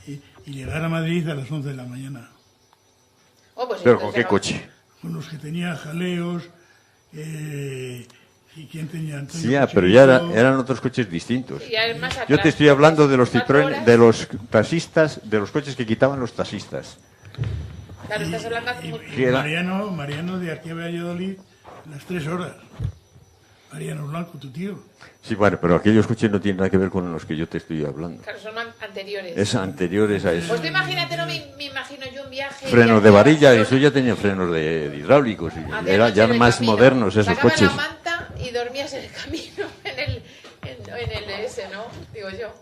y llegar a Madrid a las 11 de la mañana. Oh, pues ¿Pero con entonces qué coche? Con los que tenían jaleos, y quién tenía Antonio Sí, pero Cochillo. ya eran otros coches distintos. Sí, ya es más Yo atrás. te estoy hablando de los 4 Citroën, horas. de los taxistas, de los coches que quitaban los taxistas. Claro, estás hablando hace mucho. ¿Qué era? Mariano de aquí a Valladolid, las 3 horas. Mariano Blanco, tu tío. Sí, bueno, pero aquellos coches no tienen nada que ver con los que yo te estoy hablando. Claro, son anteriores. Es anteriores a eso. Pues tú imagínate, no me imagino yo un viaje... Frenos de aquí a varilla, Barcelona. eso ya tenía frenos de hidráulicos. Y Hacías eran noche ya en el más camino. modernos esos Sacabas coches. la manta y dormías en el camino, en el ese, ¿no? Digo yo.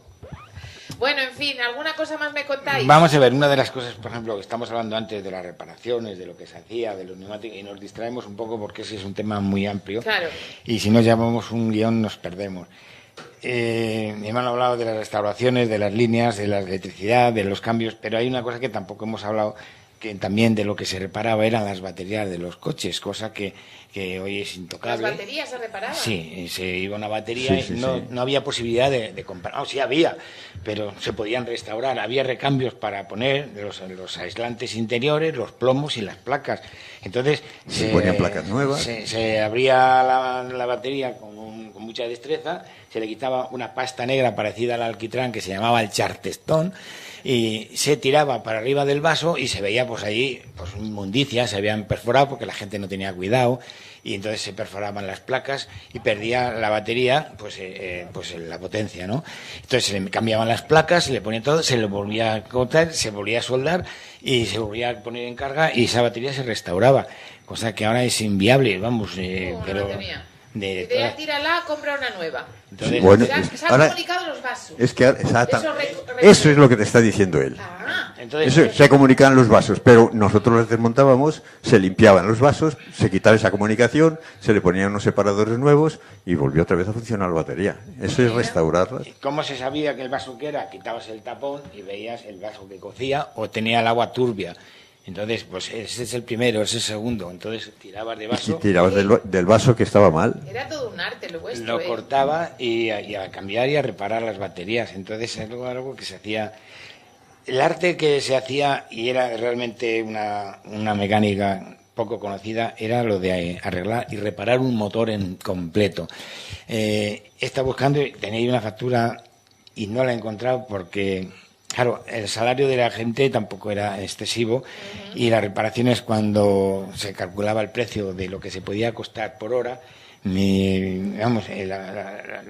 Bueno, en fin, ¿alguna cosa más me contáis? Vamos a ver, una de las cosas, por ejemplo, que estamos hablando antes de las reparaciones, de lo que se hacía, de los neumáticos, y nos distraemos un poco porque ese es un tema muy amplio. Claro. Y si no llamamos un guión nos perdemos. Me han hablado de las restauraciones, de las líneas, de la electricidad, de los cambios, pero hay una cosa que tampoco hemos hablado, que también de lo que se reparaba eran las baterías de los coches, cosa que hoy es intocable. ¿Las baterías se reparaban? Sí, se iba una batería Sí, y sí, no, sí. no había posibilidad de comprar. No, sí había, pero se podían restaurar. Había recambios para poner los aislantes interiores, los plomos y las placas. Entonces Se ponían placas nuevas. Se abría la batería con mucha destreza, se le quitaba una pasta negra parecida al alquitrán que se llamaba el chartestón, y se tiraba para arriba del vaso y se veía pues allí pues inmundicias, se habían perforado porque la gente no tenía cuidado, y entonces se perforaban las placas y perdía la batería pues la potencia, ¿no? Entonces se le cambiaban las placas, se le ponía todo, se le volvía a cortar, se volvía a soldar y se volvía a poner en carga y esa batería se restauraba, cosa que ahora es inviable, vamos, No, pero no tenía. de Si te diga, tírala, compra una nueva. entonces, Bueno, Se han ahora- comunicado los vasos. Es que Eso eso es lo que te está diciendo él. Ah, entonces Eso, se comunicaban los vasos, pero nosotros los desmontábamos, se limpiaban los vasos, se quitaba esa comunicación, se le ponían unos separadores nuevos y volvió otra vez a funcionar la batería. Eso es restaurarla. ¿cómo se sabía que el vaso que era? Quitabas el tapón y veías el vaso que cocía o tenía el agua turbia. Entonces, pues ese es el primero, ese es el segundo. Entonces tirabas de Y vaso, tirabas del vaso que estaba mal. era todo un arte lo vuestro. lo ¿eh? cortaba y a cambiar y a reparar las baterías. Entonces es algo que se hacía el arte que se hacía, y era realmente una mecánica poco conocida, era lo de arreglar y reparar un motor en completo. Está buscando, tenéis una factura y no la he encontrado porque, claro, el salario de la gente tampoco era excesivo y las reparaciones, cuando se calculaba el precio de lo que se podía costar por hora,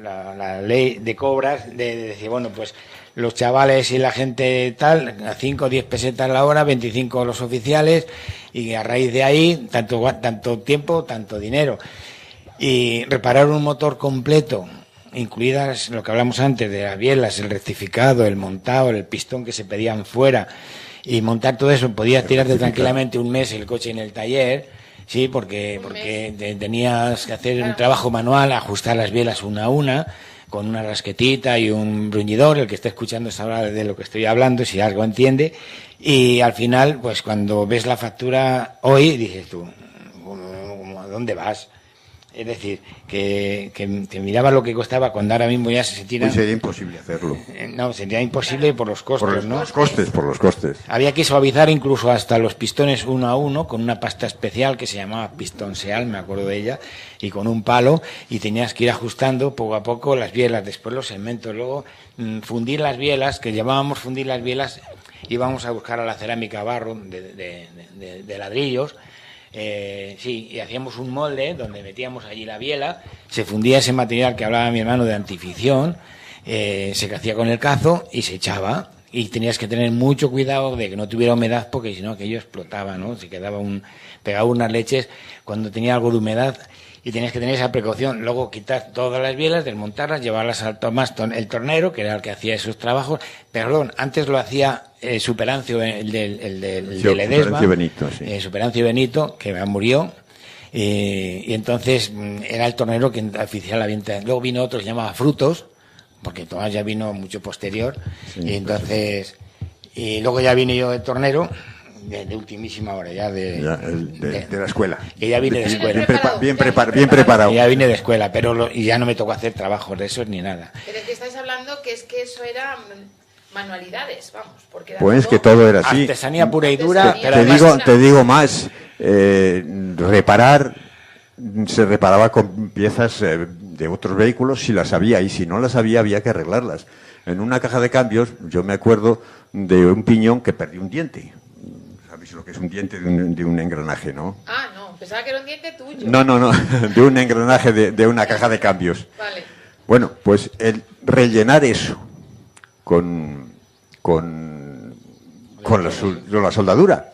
la ley de cobras de decir, bueno, pues los chavales y la gente tal, a 5 o 10 pesetas la hora, 25 los oficiales, y a raíz de ahí, tanto tiempo, tanto dinero. Y reparar un motor completo, incluidas lo que hablamos antes de las bielas, el rectificado, el montado, el pistón que se pedían fuera, y montar todo eso, podías tirarte tranquilamente un mes el coche en el taller. Sí, porque tenías que hacer un trabajo manual, ajustar las bielas una a una, con una rasquetita y un bruñidor. El que está escuchando sabrá de lo que estoy hablando, si algo entiende. Y al final, pues cuando ves la factura hoy, dices tú, ¿a dónde vas? Es decir, que miraba lo que costaba cuando ahora mismo ya se tira. Hoy sería imposible hacerlo. No, sería imposible por los costes, por ¿no? Por los costes. Había que suavizar incluso hasta los pistones uno a uno con una pasta especial que se llamaba Pistón Seal, me acuerdo de ella, y con un palo, y tenías que ir ajustando poco a poco las bielas, después los segmentos, luego fundir las bielas, que llamábamos fundir las bielas, íbamos a buscar a la cerámica barro de ladrillos. Sí, y hacíamos un molde donde metíamos allí la biela, se fundía ese material que hablaba mi hermano de antificción, se hacía con el cazo y se echaba, y tenías que tener mucho cuidado de que no tuviera humedad, porque si no aquello explotaba, ¿no? Se pegaba unas leches cuando tenía algo de humedad, y tenías que tener esa precaución. Luego quitar todas las bielas, desmontarlas, llevarlas al el tornero, que era el que hacía esos trabajos. Perdón, antes lo hacía Superancio, el del Ledesma. Superancio Benito, sí. Superancio Benito, que murió. Y entonces era el tornero que oficiaba la venta. Luego vino otro que se llamaba Frutos, porque Tomás ya vino mucho posterior. Sí, y entonces, y luego ya vine yo el tornero. De ultimísima hora, ya de la escuela. Que ya vine de escuela. Bien preparado. Ya vine de escuela, pero y ya no me tocó hacer trabajos de esos ni nada. Pero es que estáis hablando que es que eso era manualidades, vamos. Porque pues que todo era así. Artesanía pura y dura. Te digo más, reparar, se reparaba con piezas de otros vehículos si las había, y si no las había que arreglarlas. En una caja de cambios, yo me acuerdo de un piñón que perdió un diente. ¿Sabéis lo que es un diente de un engranaje, no? Ah, no, pensaba que era un diente tuyo. No, de un engranaje de una caja de cambios. Vale. Bueno, pues el rellenar eso con la soldadura,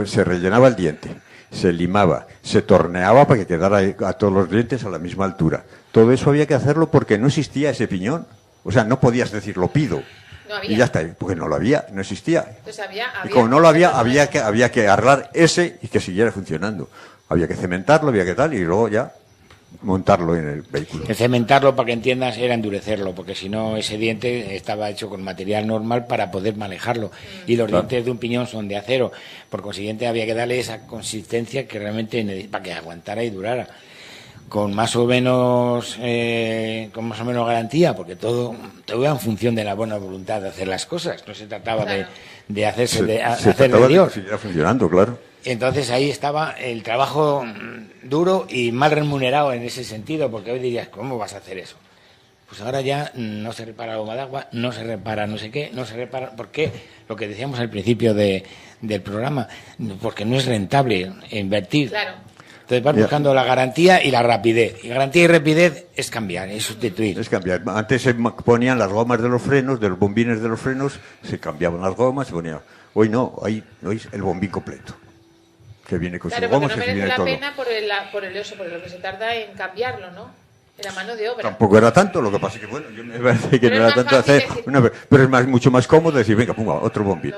se rellenaba el diente, se limaba, se torneaba para que quedara a todos los dientes a la misma altura. Todo eso había que hacerlo porque no existía ese piñón. O sea, no podías decir lo pido. No había. Y ya está, porque no lo había, no existía. Pues y como no lo había, había que arreglar ese y que siguiera funcionando. Había que cementarlo, había que tal, y luego ya montarlo en el vehículo. El cementarlo, para que entiendas, era endurecerlo, porque si no ese diente estaba hecho con material normal para poder manejarlo. Y los dientes de un piñón son de acero. Por consiguiente, había que darle esa consistencia que realmente para que aguantara y durara. Con más o menos garantía, porque todo iba en función de la buena voluntad de hacer las cosas. No se trataba de hacer de Dios. Que siguiera funcionando, claro. Entonces ahí estaba el trabajo duro y mal remunerado en ese sentido, porque hoy dirías, ¿cómo vas a hacer eso? Pues ahora ya no se repara goma de agua, no se repara no sé qué, no se repara... ¿Por qué? Lo que decíamos al principio del programa, porque no es rentable invertir. Claro. Entonces vas buscando la garantía y la rapidez. Y garantía y rapidez es cambiar, es sustituir. Es cambiar. Antes se ponían las gomas de los frenos, de los bombines de los frenos, se cambiaban las gomas, se ponían... Hoy no, hoy es el bombín completo. Que viene con sus gomas, no que viene merece todo. la pena por lo que se tarda en cambiarlo, ¿no? En la mano de obra. Tampoco era tanto, lo que pasa es que, bueno, yo me parece que no era tanto hacer... pero es mucho más cómodo decir, venga, ponga otro bombín.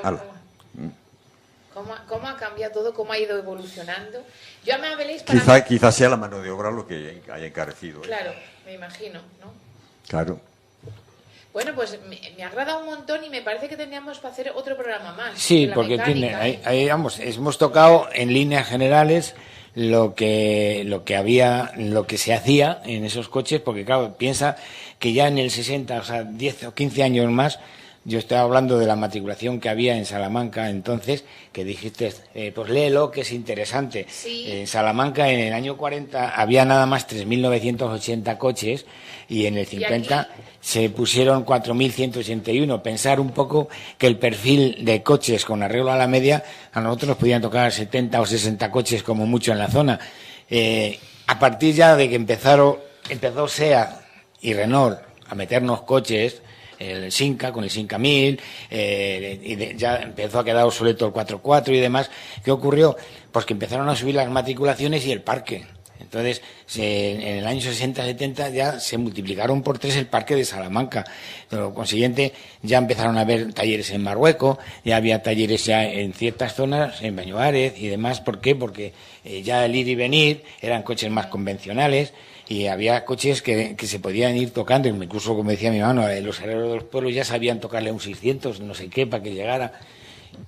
¿Cómo ha cambiado todo? ¿Cómo ha ido evolucionando? Yo me habeléis para... Quizás sea la mano de obra lo que haya encarecido. Claro, me imagino, ¿no? Claro. Bueno, pues me agrada un montón y me parece que tendríamos para hacer otro programa más. Sí, porque hemos tocado en líneas generales lo que se hacía en esos coches, porque claro, piensa que ya en el 60, o sea, 10 o 15 años más, Yo estaba hablando de la matriculación que había en Salamanca entonces, que dijiste, pues léelo, que es interesante. Sí. En Salamanca en el año 40 había nada más 3.980 coches y en el 50 se pusieron 4.181. Pensar un poco que el perfil de coches con arreglo a la media, a nosotros nos podían tocar 70 o 60 coches como mucho en la zona. A partir ya de que empezó SEAT y Renault a meternos coches, el Simca con el Simca 1000, ya empezó a quedar obsoleto el 4x4 y demás. ¿Qué ocurrió? Pues que empezaron a subir las matriculaciones y el parque. Entonces, en el año 60-70 ya se multiplicaron por 3 el parque de Salamanca. Por lo consiguiente, ya empezaron a haber talleres en Marruecos, ya había talleres ya en ciertas zonas, en Bañoárez y demás. ¿Por qué? Porque ya el ir y venir eran coches más convencionales y había coches que se podían ir tocando. Incluso, como decía mi hermano, los herreros de los pueblos ya sabían tocarle un 600, no sé qué, para que llegara.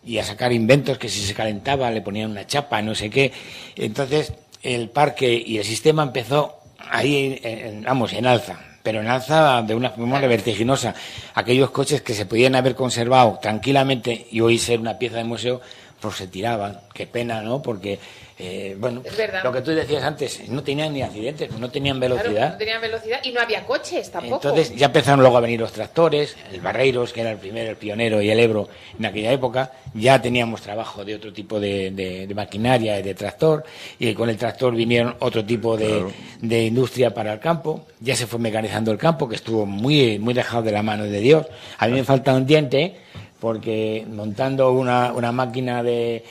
Y a sacar inventos que si se calentaba le ponían una chapa, no sé qué. Entonces, el parque y el sistema empezó ahí, en alza, pero en alza de una forma vertiginosa. Aquellos coches que se podían haber conservado tranquilamente y hoy ser una pieza de museo, pues se tiraban. Qué pena, ¿no? Porque, bueno, lo que tú decías antes, no tenían ni accidentes, no tenían velocidad. Claro, no tenían velocidad y no había coches tampoco. Entonces ya empezaron luego a venir los tractores, el Barreiros, que era el primero, el pionero, y el Ebro en aquella época. Ya teníamos trabajo de otro tipo de maquinaria y de tractor, y con el tractor vinieron otro tipo de industria para el campo. Ya se fue mecanizando el campo, que estuvo muy dejado de la mano de Dios. A mí me falta un diente, porque montando una máquina de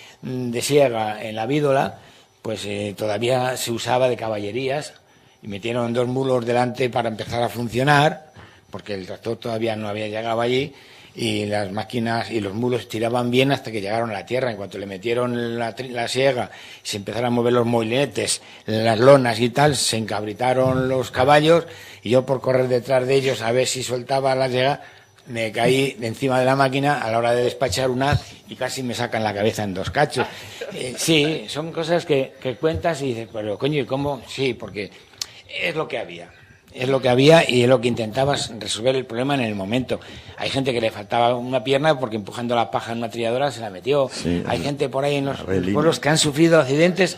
siega en la Vídola, pues todavía se usaba de caballerías, y metieron 2 mulos delante para empezar a funcionar, porque el tractor todavía no había llegado allí, y las máquinas y los mulos tiraban bien hasta que llegaron a la tierra. En cuanto le metieron la siega y se empezaron a mover los molinetes, las lonas y tal, se encabritaron los caballos, y yo, por correr detrás de ellos a ver si soltaba la siega, me caí de encima de la máquina a la hora de despachar un haz y casi me sacan la cabeza en 2 cachos. Sí, son cosas que cuentas y dices, pero coño, ¿y cómo? Sí, porque es lo que había. Es lo que había y es lo que intentabas resolver el problema en el momento. Hay gente que le faltaba una pierna porque empujando la paja en una trilladora se la metió. Sí, hay gente por ahí en los pueblos que han sufrido accidentes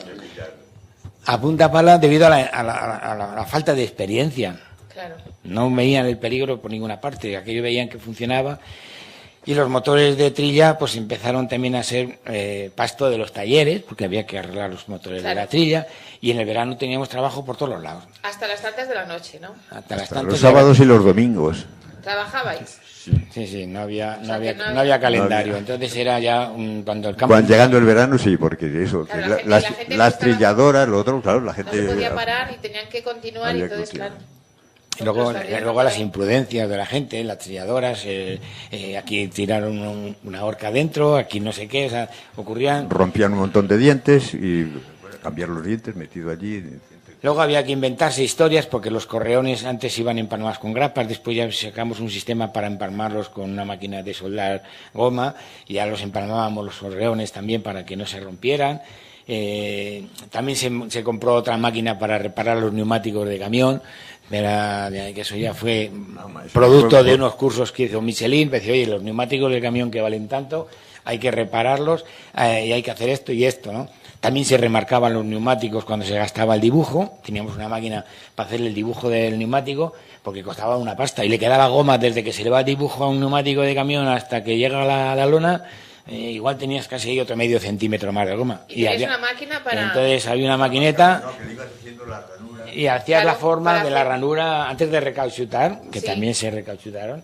a punta pala debido a la falta de experiencia. Claro. No veían el peligro por ninguna parte, aquello veían que funcionaba. Y los motores de trilla pues empezaron también a ser pasto de los talleres, porque había que arreglar los motores de la trilla, y en el verano teníamos trabajo por todos los lados. Hasta las tantas de la noche, ¿no? Hasta los sábados y los domingos. ¿Trabajabais? Sí, no había calendario. Entonces era ya cuando el campo... Cuando llegando el verano, sí, porque eso, claro, las trilladoras, lo otro, claro, la gente... No se podía parar y tenían que continuar, y entonces, claro... Y luego las imprudencias de la gente, las trilladoras, aquí tiraron una horca dentro, aquí no sé qué, o sea, ocurrían... Rompían un montón de dientes y cambiar los dientes, metido allí... Luego había que inventarse historias, porque los correones antes iban empalmados con grapas, después ya sacamos un sistema para empalmarlos con una máquina de soldar goma, y ya los empalmábamos los correones también para que no se rompieran. También se compró otra máquina para reparar los neumáticos de camión, que eso ya fue producto de unos cursos que hizo Michelin. Decía, oye, los neumáticos del camión que valen tanto, hay que repararlos, y hay que hacer esto y esto, ¿no? También se remarcaban los neumáticos cuando se gastaba el dibujo. Teníamos una máquina para hacer el dibujo del neumático, porque costaba una pasta, y le quedaba goma desde que se le va el dibujo a un neumático de camión hasta que llega la lona. Igual tenías casi ahí otro medio centímetro más de goma. Y había una máquina para... Entonces había una maquineta y hacías la forma de la ranura antes de recauchutar, que también se recauchutaron.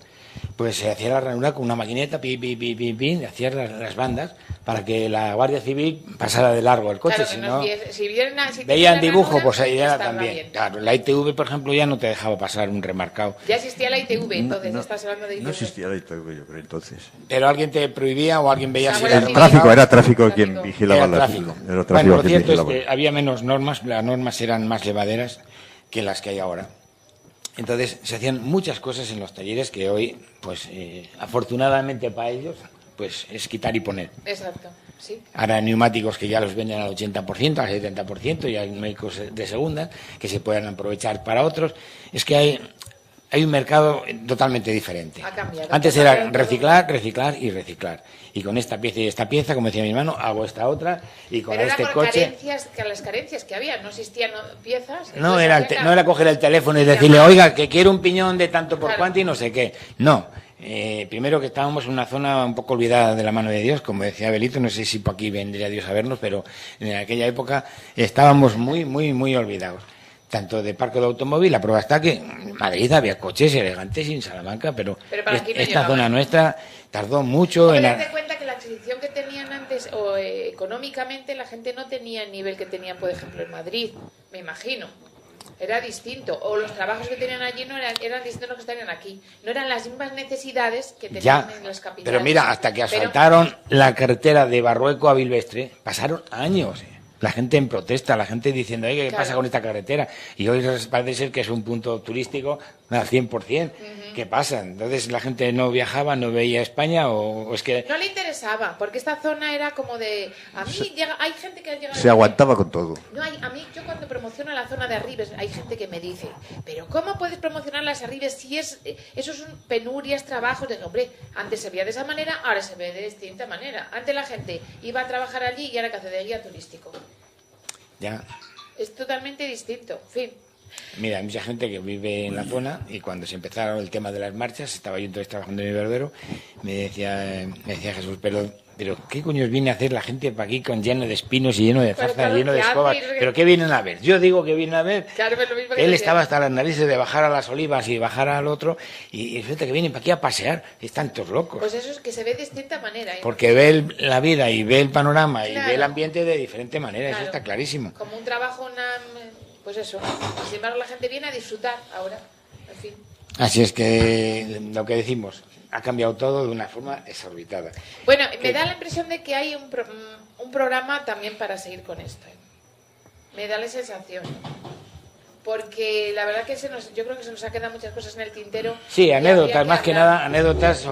Pues se hacía la ranura con una maquineta, y hacías las bandas para que la Guardia Civil pasara de largo el coche. Claro, si veían dibujo, pues ahí era también. Claro, la ITV, por ejemplo, ya no te dejaba pasar un remarcado. Ya existía la ITV, entonces, estás hablando de ITV. No existía la ITV, yo creo, entonces. Pero alguien te prohibía o alguien veía si era tráfico quien vigilaba la tráfico. Bueno, lo cierto es que había menos normas, las normas eran más llevaderas que las que hay ahora. Entonces se hacían muchas cosas en los talleres que hoy, pues afortunadamente para ellos, pues es quitar y poner. Exacto, sí. Ahora neumáticos que ya los venden al 80%, al 70%, y hay médicos de segunda que se puedan aprovechar para otros. Es que hay hay un mercado totalmente diferente. Ha cambiado. Antes era reciclar, reciclar y reciclar. Y con esta pieza y esta pieza, como decía mi hermano, hago esta otra y con pero este era por coche... las carencias que había, no existían piezas. No entonces era, no era coger el teléfono y decirle, oiga, que quiero un piñón de tanto por cuanto y no sé qué. No. Primero que estábamos en una zona un poco olvidada de la mano de Dios, como decía Belito, no sé si por aquí vendría Dios a vernos, pero en aquella época estábamos muy, muy, muy olvidados. Tanto de parque de automóvil, la prueba está que en Madrid había coches elegantes y en Salamanca, pero para aquí no esta llegaban. zona nuestra tardó mucho Pero en... date cuenta que la adquisición que tenían antes, o económicamente, la gente no tenía el nivel que tenían, por ejemplo, en Madrid, me imagino. Era distinto, o los trabajos que tenían allí no eran distintos a los que tenían aquí. No eran las mismas necesidades que tenían en las capitales. Pero mira, hasta que asfaltaron la carretera de Barrueco a Bilvestre, pasaron años. La gente en protesta, la gente diciendo, ¿qué pasa con esta carretera? Y hoy parece ser que es un punto turístico al 100%. ¿Qué pasa? Entonces la gente no viajaba, no veía España o es que... No le interesaba, porque esta zona era como de... A mí hay gente que ha llegado... Se aguantaba con todo. No, a mí, yo cuando promociono la zona de Arribes, hay gente que me dice, pero ¿cómo puedes promocionar las Arribes si eso son penurias, trabajos? Digo, hombre, antes se veía de esa manera, ahora se ve de distinta manera. Antes la gente iba a trabajar allí y ahora que hace de guía turístico. Ya. Es totalmente distinto, en fin. Mira, hay mucha gente que vive en la zona y cuando se empezaron el tema de las marchas, estaba yo entonces trabajando en el verdadero, me decía Jesús, pero ¿qué coño viene a hacer la gente para aquí con lleno de espinos y lleno de zarzas y lleno de escobas? ¿Pero qué vienen a ver? Yo digo que vienen a ver. Claro, es lo mismo que Él estaba hasta las narices de bajar a las Olivas y bajar al otro y resulta que vienen para aquí a pasear. Están todos locos. Pues eso es que se ve de distinta manera. Porque ve la vida y ve el panorama y Claro. ve el ambiente de diferente manera, Claro. eso está clarísimo. Como un trabajo, pues eso. Sin embargo, la gente viene a disfrutar ahora. En fin. Así es que lo que decimos, ha cambiado todo de una forma exorbitada. Bueno, me da la impresión de que hay un programa también para seguir con esto. Me da la sensación. Porque la verdad que yo creo que se nos ha quedado muchas cosas en el tintero. Sí, y anécdotas, habría más que hablar. nada anécdotas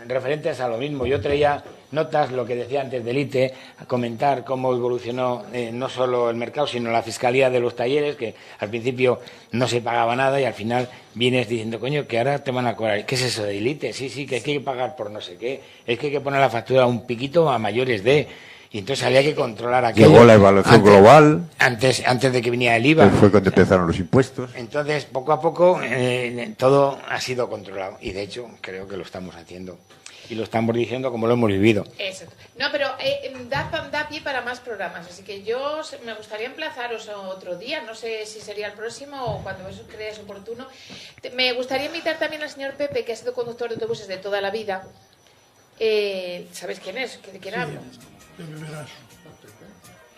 referentes a lo mismo. Yo traía notas, lo que decía antes del ITE, a comentar cómo evolucionó no solo el mercado, sino la fiscalía de los talleres, que al principio no se pagaba nada y al final vienes diciendo, coño, que ahora te van a cobrar. ¿Qué es eso del ITE? Sí, que hay que pagar por no sé qué. Es que hay que poner la factura un piquito a mayores de... Y entonces había que controlar aquello. Llegó la evaluación global. Antes de que viniera el IVA. Fue cuando empezaron los impuestos. Entonces, poco a poco, todo ha sido controlado. Y de hecho, creo que lo estamos haciendo. Y lo estamos diciendo como lo hemos vivido. Eso. No, pero da pie para más programas. Así que me gustaría emplazaros otro día. No sé si sería el próximo o cuando eso creas oportuno. Me gustaría invitar también al señor Pepe, que ha sido conductor de autobuses de toda la vida. ¿Sabes quién es? ¿De quién hablo? Pepe Pegaso.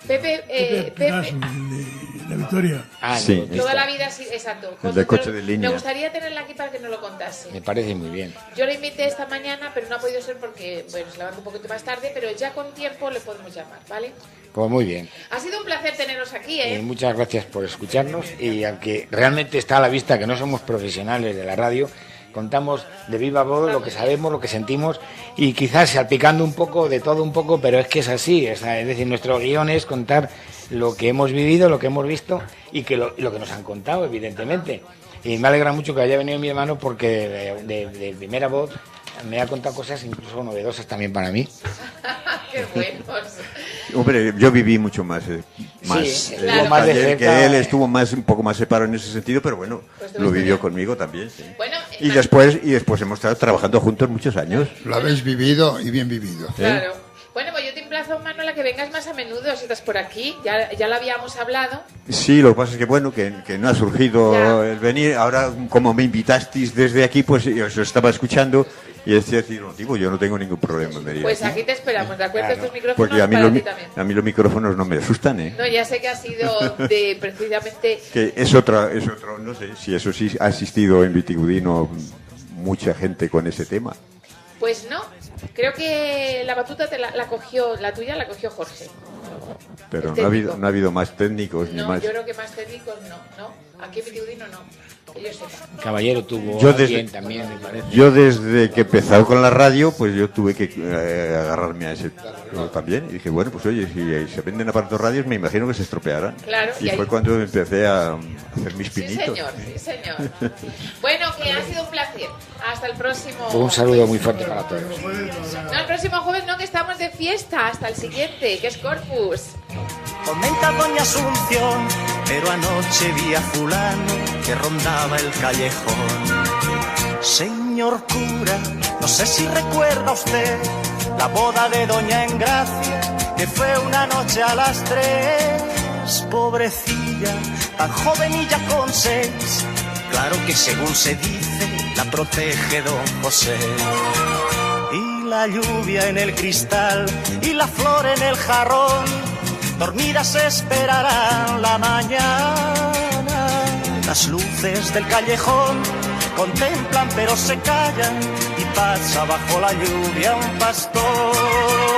Pepe, Pegaso, el de la Victoria. Sí. toda la vida, sí, exacto. El de coche de línea. Me gustaría tenerla aquí para que nos lo contase. Me parece muy bien. Yo le invité esta mañana, pero no ha podido ser porque, bueno, se levanta un poquito más tarde, pero ya con tiempo le podemos llamar, ¿vale? Pues muy bien. Ha sido un placer teneros aquí, ¿eh? Muchas gracias por escucharnos. Y aunque realmente está a la vista que no somos profesionales de la radio, contamos de viva voz lo que sabemos, lo que sentimos y quizás salpicando un poco, de todo un poco, pero es que es así. Es decir, nuestro guión es contar lo que hemos vivido, lo que hemos visto y que lo que nos han contado, evidentemente. Y me alegra mucho que haya venido mi hermano porque de primera voz me ha contado cosas incluso novedosas también para mí. ¡Qué buenos! Hombre, yo viví mucho más, Sí, claro. Más de cerca. que él estuvo un poco más separado en ese sentido, pero bueno, Pues lo vivió conmigo también. Sí. Bueno, Y después hemos estado trabajando juntos muchos años. Lo habéis vivido y bien vivido. claro. Bueno, pues yo te emplazo, Manuel, a que vengas más a menudo si estás por aquí. Ya lo habíamos hablado. Sí, lo que pasa es que bueno, que no ha surgido Ya. el venir. Ahora, como me invitasteis desde aquí, pues yo os estaba escuchando y decía, digo, yo no tengo ningún problema en venir Pues aquí. aquí te esperamos, ¿de acuerdo? Claro. Estos micrófonos Porque para ti también. a mí los micrófonos no me asustan, ¿eh? No, ya sé que ha sido precisamente... Que es otro, no sé si eso sí ha asistido en Vitigudino mucha gente con ese tema. Pues no, creo que la batuta la cogió, la tuya la cogió Jorge. Pero El no ha técnico. habido más técnicos ni No, más. yo creo que más técnicos no. Aquí en Vitiudino no, que yo sepa. Caballero tuvo Yo alguien también, me parece. Yo desde que empezó con la radio, pues yo tuve que agarrarme a ese también. Y dije, bueno, pues oye, si se venden aparatos radios, me imagino que se estropearán. Claro, y y fue ahí- cuando empecé a hacer mis Sí, pinitos. señor, sí, señor. Bueno, que ha sido un placer. Hasta el próximo. Un saludo muy fuerte para todos. No, el próximo jueves no, que estamos de fiesta. Hasta el siguiente, que es Corpus. Comenta doña Asunción, pero anoche vi a fulano que rondaba el callejón. Señor cura, no sé si recuerda usted la boda de doña Engracia, que fue una noche a las 3. Pobrecilla, tan joven y ya con 6. Claro que según se dice, la protege don José. Y la lluvia en el cristal y la flor en el jarrón, dormidas esperarán la mañana. Las luces del callejón contemplan pero se callan, y pasa bajo la lluvia un pastor.